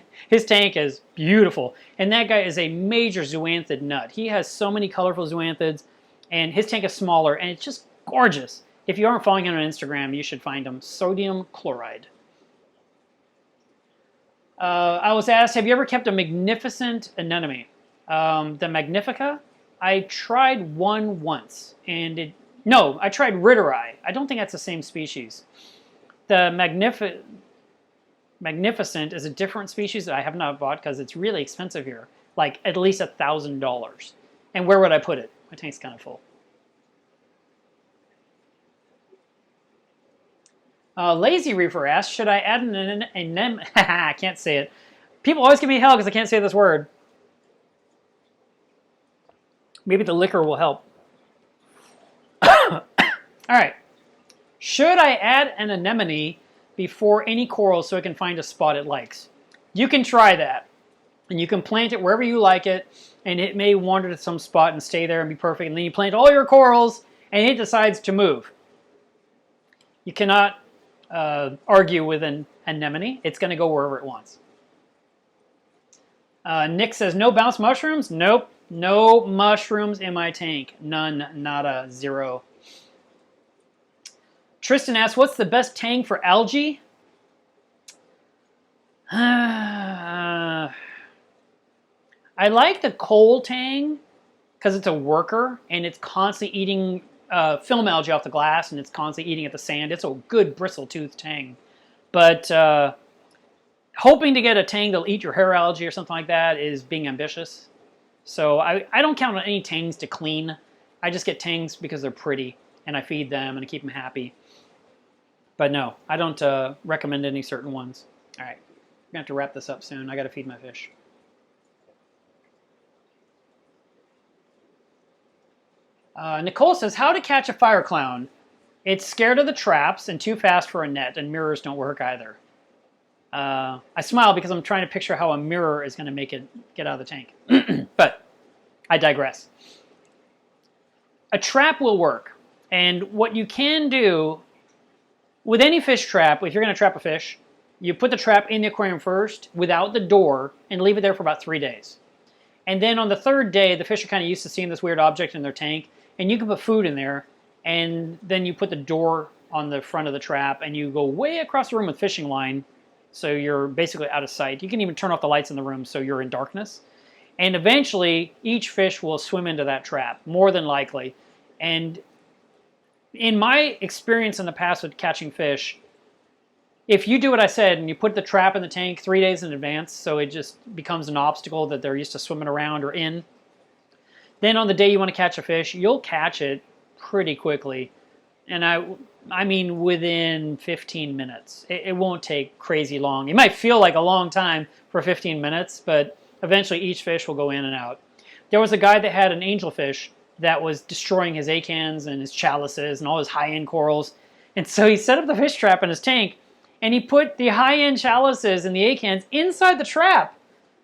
tank is beautiful. And that guy is a major zoanthid nut. He has so many colorful zoanthids, and his tank is smaller, and it's just gorgeous. If you aren't following him on Instagram, you should find him, sodium chloride. I was asked, have you ever kept a magnificent anemone? The Magnifica? I tried one once, and no, I tried Ritteri. I don't think that's the same species. The Magnificent is a different species that I have not bought because it's really expensive here, like at least $1,000. And where would I put it? My tank's kind of full. Lazy Reefer asks, should I add an I can't say it. People always give me hell because I can't say this word. Maybe the liquor will help. All right. Should I add an anemone before any corals so it can find a spot it likes? You can try that. And you can plant it wherever you like it, and it may wander to some spot and stay there and be perfect. And then you plant all your corals, and it decides to move. You cannot argue with an anemone. It's going to go wherever it wants. Nick says, no bounce mushrooms? Nope. No mushrooms in my tank. None. Nada. Zero. Tristan asks, what's the best tang for algae? I like the coal tang because it's a worker and it's constantly eating film algae off the glass, and it's constantly eating at the sand. It's a good bristle-toothed tang. But hoping to get a tang that'll eat your hair algae or something like that is being ambitious. So I don't count on any tangs to clean. I just get tangs because they're pretty, and I feed them, and I keep them happy. But no, I don't recommend any certain ones. All right, I'm going to have to wrap this up soon. I got to feed my fish. Nicole says, how to catch a fire clown. It's scared of the traps and too fast for a net, and mirrors don't work either. I smile because I'm trying to picture how a mirror is going to make it get out of the tank. But I digress. A trap will work. And what you can do with any fish trap, if you're going to trap a fish, you put the trap in the aquarium first without the door and leave it there for about 3 days. And then on the 3rd day, the fish are kind of used to seeing this weird object in their tank, and you can put food in there, and then you put the door on the front of the trap, and you go way across the room with fishing line, so you're basically out of sight. You can even turn off the lights in the room so you're in darkness. And eventually, each fish will swim into that trap, more than likely. And in my experience in the past with catching fish, if you do what I said and you put the trap in the tank 3 days in advance, so it just becomes an obstacle that they're used to swimming around or in, then on the day you want to catch a fish, you'll catch it pretty quickly. And I mean within 15 minutes. It won't take crazy long. It might feel like a long time for 15 minutes, but eventually each fish will go in and out. There was a guy that had an angelfish that was destroying his acans and his chalices and all his high-end corals. And so he set up the fish trap in his tank, and he put the high-end chalices and the acans inside the trap.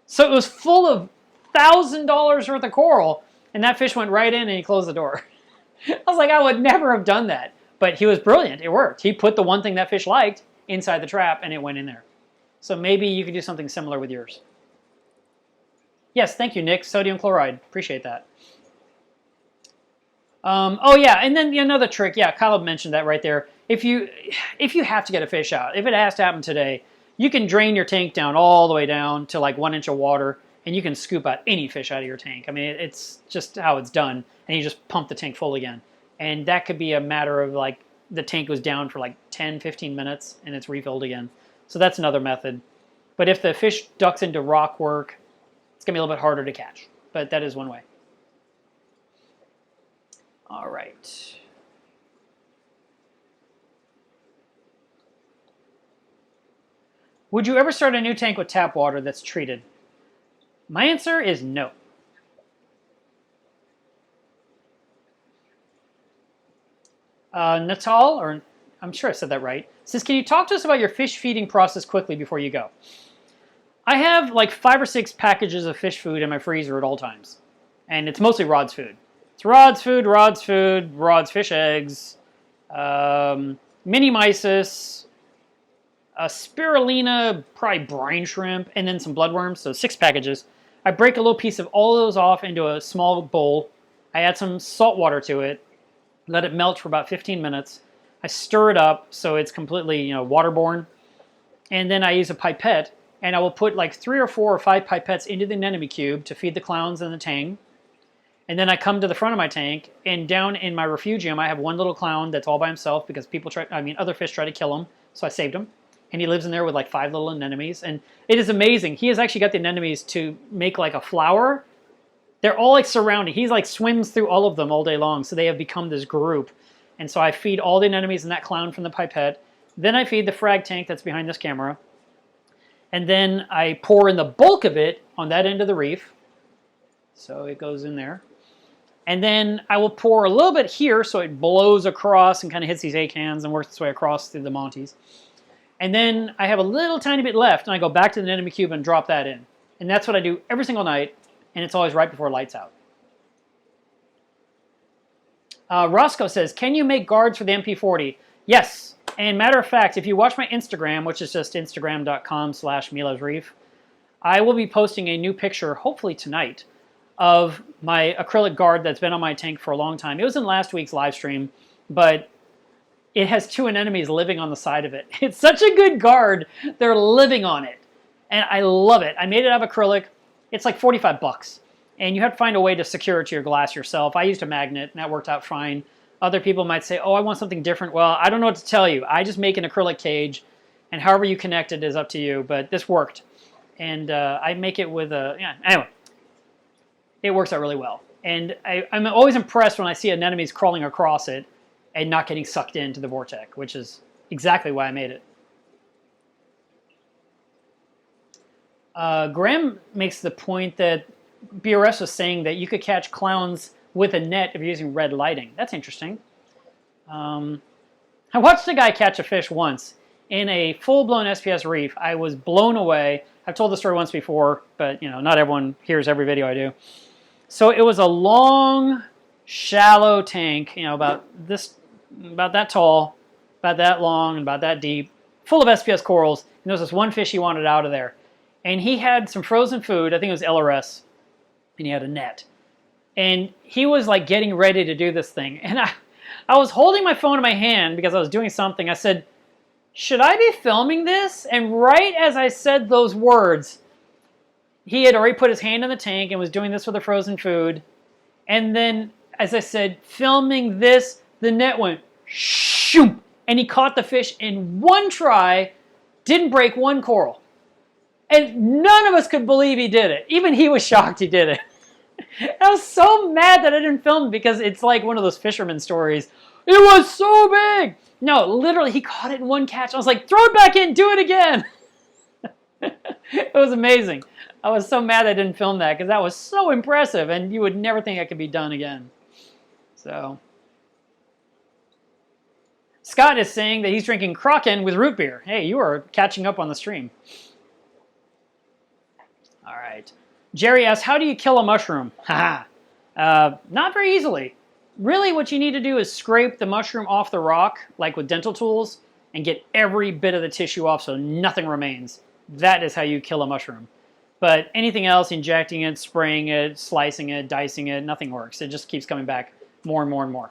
So it was full of $1,000 worth of coral, and that fish went right in and he closed the door. I was like, I would never have done that. But he was brilliant. It worked. He put the one thing that fish liked inside the trap, and it went in there. So maybe you could do something similar with yours. Yes, thank you, Nick. Sodium chloride. Appreciate that. Oh, yeah, and then another trick. Yeah, Kyle mentioned that right there. If you have to get a fish out, if it has to happen today, you can drain your tank down all the way down to like 1 inch of water, and you can scoop out any fish out of your tank. I mean, it's just how it's done, and you just pump the tank full again. And that could be a matter of like the tank was down for like 10, 15 minutes, and it's refilled again. So that's another method. But if the fish ducks into rock work, it's going to be a little bit harder to catch. But that is one way. All right. Would you ever start a new tank with tap water that's treated? My answer is no. Natal, or I'm sure I said that right, says, can you talk to us about your fish feeding process quickly before you go? I have like 5 or 6 packages of fish food in my freezer at all times. And it's mostly Rod's food. It's Rod's food, Rod's fish eggs, mini mysis, a spirulina, probably brine shrimp, and then some bloodworms, so 6 packages. I break a little piece of all of those off into a small bowl. I add some salt water to it, let it melt for about 15 minutes, I stir it up so it's completely, waterborne. And then I use a pipette, and I will put like 3 or 4 or 5 pipettes into the anemone cube to feed the clowns and the tang. And then I come to the front of my tank, and down in my refugium, I have one little clown that's all by himself because other fish try to kill him, so I saved him. And he lives in there with like 5 little anemones, and it is amazing. He has actually got the anemones to make like a flower. They're all like surrounding. He's like swims through all of them all day long, so they have become this group. And so I feed all the anemones and that clown from the pipette. Then I feed the frag tank that's behind this camera. And then I pour in the bulk of it on that end of the reef. So it goes in there. And then I will pour a little bit here so it blows across and kind of hits these acans and works its way across through the Monties. And then I have a little tiny bit left, and I go back to the anemone cube and drop that in. And that's what I do every single night, and it's always right before lights out. Roscoe says, can you make guards for the MP40? Yes. And matter of fact, if you watch my Instagram, which is just instagram.com/MilosReef, I will be posting a new picture, hopefully tonight, of my acrylic guard that's been on my tank for a long time. It was in last week's live stream, but it has 2 anemones living on the side of it. It's such a good guard. They're living on it. And I love it. I made it out of acrylic. It's like 45 bucks. And you have to find a way to secure it to your glass yourself. I used a magnet, and that worked out fine. Other people might say, oh, I want something different. Well, I don't know what to tell you. I just make an acrylic cage, and however you connect it is up to you. But this worked. And I make it with anyway. It works out really well. And I'm always impressed when I see anemones crawling across it and not getting sucked into the vortex, which is exactly why I made it. Graham makes the point that BRS was saying that you could catch clowns with a net if you're using red lighting. That's interesting. I watched a guy catch a fish once in a full-blown SPS reef. I was blown away. I've told the story once before, but not everyone hears every video I do. So it was a long, shallow tank, about that tall, about that long, and about that deep, full of SPS corals. And there was this one fish he wanted out of there. And he had some frozen food, I think it was LRS, and he had a net. And he was like getting ready to do this thing. And I was holding my phone in my hand because I was doing something. I said, should I be filming this? And right as I said those words, he had already put his hand in the tank and was doing this with the frozen food. And then, as I said, filming this, the net went shoom, and he caught the fish in one try, didn't break one coral. And none of us could believe he did it. Even he was shocked he did it. I was so mad that I didn't film it because it's like one of those fisherman stories. It was so big. No, literally, he caught it in one catch. I was like, throw it back in, do it again. It was amazing. I was so mad I didn't film that because that was so impressive, and you would never think it could be done again. So, Scott is saying that he's drinking Kraken with root beer. Hey, you are catching up on the stream. All right. Jerry asks, how do you kill a mushroom? Haha. Not very easily. Really, what you need to do is scrape the mushroom off the rock, like with dental tools, and get every bit of the tissue off so nothing remains. That is how you kill a mushroom. But anything else, injecting it, spraying it, slicing it, dicing it, nothing works. It just keeps coming back more and more and more.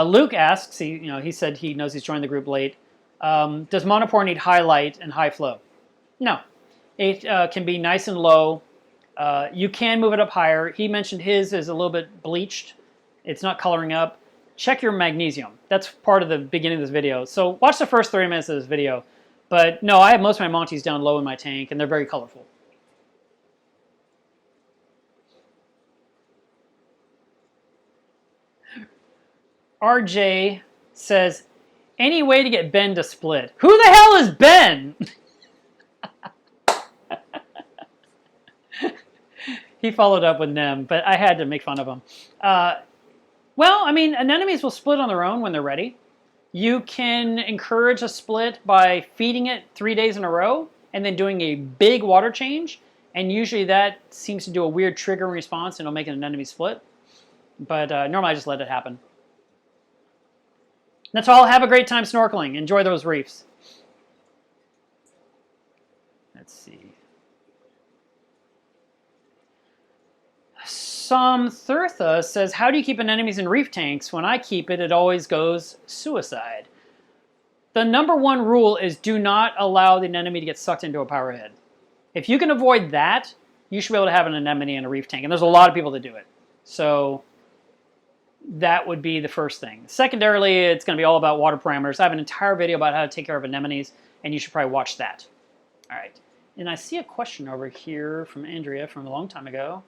Luke asks, he said he knows he's joined the group late. Does Montipora need high light and high flow? No. It can be nice and low. You can move it up higher. He mentioned his is a little bit bleached. It's not coloring up. Check your magnesium. That's part of the beginning of this video. So watch the first 30 minutes of this video. But no, I have most of my Monties down low in my tank, and they're very colorful. RJ says, any way to get Ben to split? Who the hell is Ben? He followed up with Nem, but I had to make fun of him. Well, I mean, anemones will split on their own when they're ready. You can encourage a split by feeding it 3 days in a row and then doing a big water change. And usually that seems to do a weird trigger response and it'll make an anemone split. But normally I just let it happen. That's all. Have a great time snorkeling. Enjoy those reefs. Let's see. Thurtha says, how do you keep anemones in reef tanks? When I keep it, it always goes suicide. The number one rule is do not allow the anemone to get sucked into a power head. If you can avoid that, you should be able to have an anemone in a reef tank. And there's a lot of people that do it. So that would be the first thing. Secondarily, it's going to be all about water parameters. I have an entire video about how to take care of anemones, and you should probably watch that. All right. And I see a question over here from Andrea from a long time ago.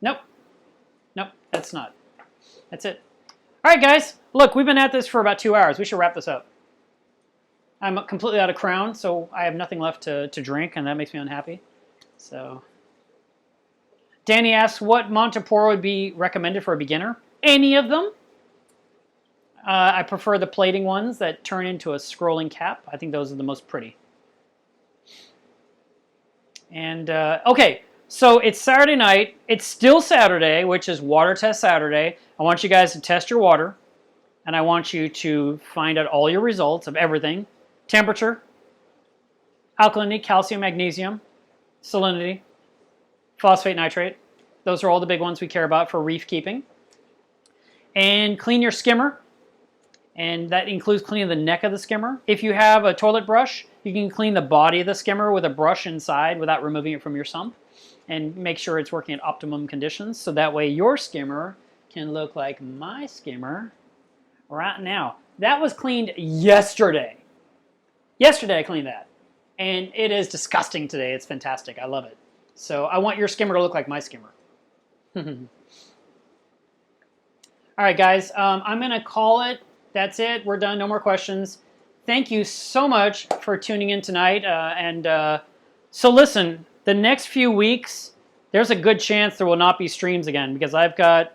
Nope. Nope, that's not. That's it. All right, guys. Look, we've been at this for about 2 hours. We should wrap this up. I'm completely out of crown, so I have nothing left to drink, and that makes me unhappy. So, Danny asks, what Montipora would be recommended for a beginner? Any of them. I prefer the plating ones that turn into a scrolling cap. I think those are the most pretty. And, okay, so it's Saturday night. It's still Saturday, which is Water Test Saturday. I want you guys to test your water, and I want you to find out all your results of everything. Temperature, alkalinity, calcium, magnesium, salinity, phosphate, nitrate. Those are all the big ones we care about for reef keeping. And clean your skimmer, and that includes cleaning the neck of the skimmer. If you have a toilet brush, you can clean the body of the skimmer with a brush inside without removing it from your sump, and make sure it's working at optimum conditions, so that way your skimmer can look like my skimmer right now. That was cleaned yesterday. Yesterday I cleaned that, and it is disgusting today. It's fantastic. I love it. So I want your skimmer to look like my skimmer. All right, guys, I'm going to call it. That's it. We're done. No more questions. Thank you so much for tuning in tonight. So listen, the next few weeks, there's a good chance there will not be streams again because I've got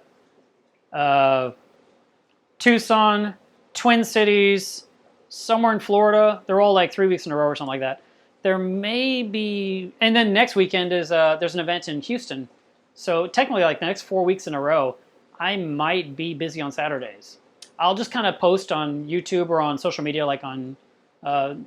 Tucson, Twin Cities, somewhere in Florida. They're all like 3 weeks in a row or something like that. There may be, and then next weekend is there's an event in Houston. So technically, like the next 4 weeks in a row, I might be busy on Saturdays. I'll just kind of post on YouTube or on social media, like on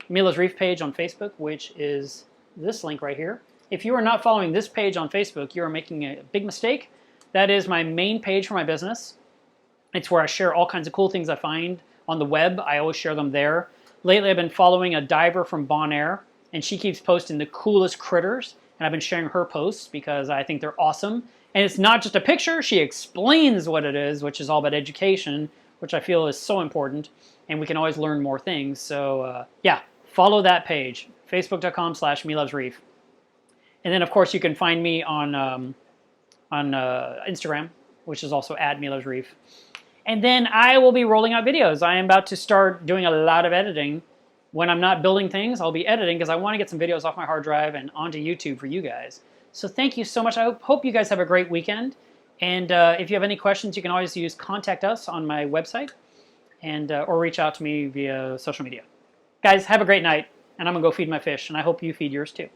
Mila's Reef page on Facebook, which is this link right here. If you are not following this page on Facebook, you are making a big mistake. That is my main page for my business. It's where I share all kinds of cool things I find on the web. I always share them there. Lately, I've been following a diver from Bonaire, and she keeps posting the coolest critters, and I've been sharing her posts because I think they're awesome. And it's not just a picture. She explains what it is, which is all about education, which I feel is so important, and we can always learn more things. So, yeah, follow that page, facebook.com/melovesreef. And then, of course, you can find me on Instagram, which is also @melovesreef. And then I will be rolling out videos. I am about to start doing a lot of editing. When I'm not building things, I'll be editing because I want to get some videos off my hard drive and onto YouTube for you guys. So thank you so much. I hope you guys have a great weekend. And if you have any questions, you can always use Contact Us on my website and or reach out to me via social media. Guys, have a great night, and I'm going to go feed my fish, and I hope you feed yours too.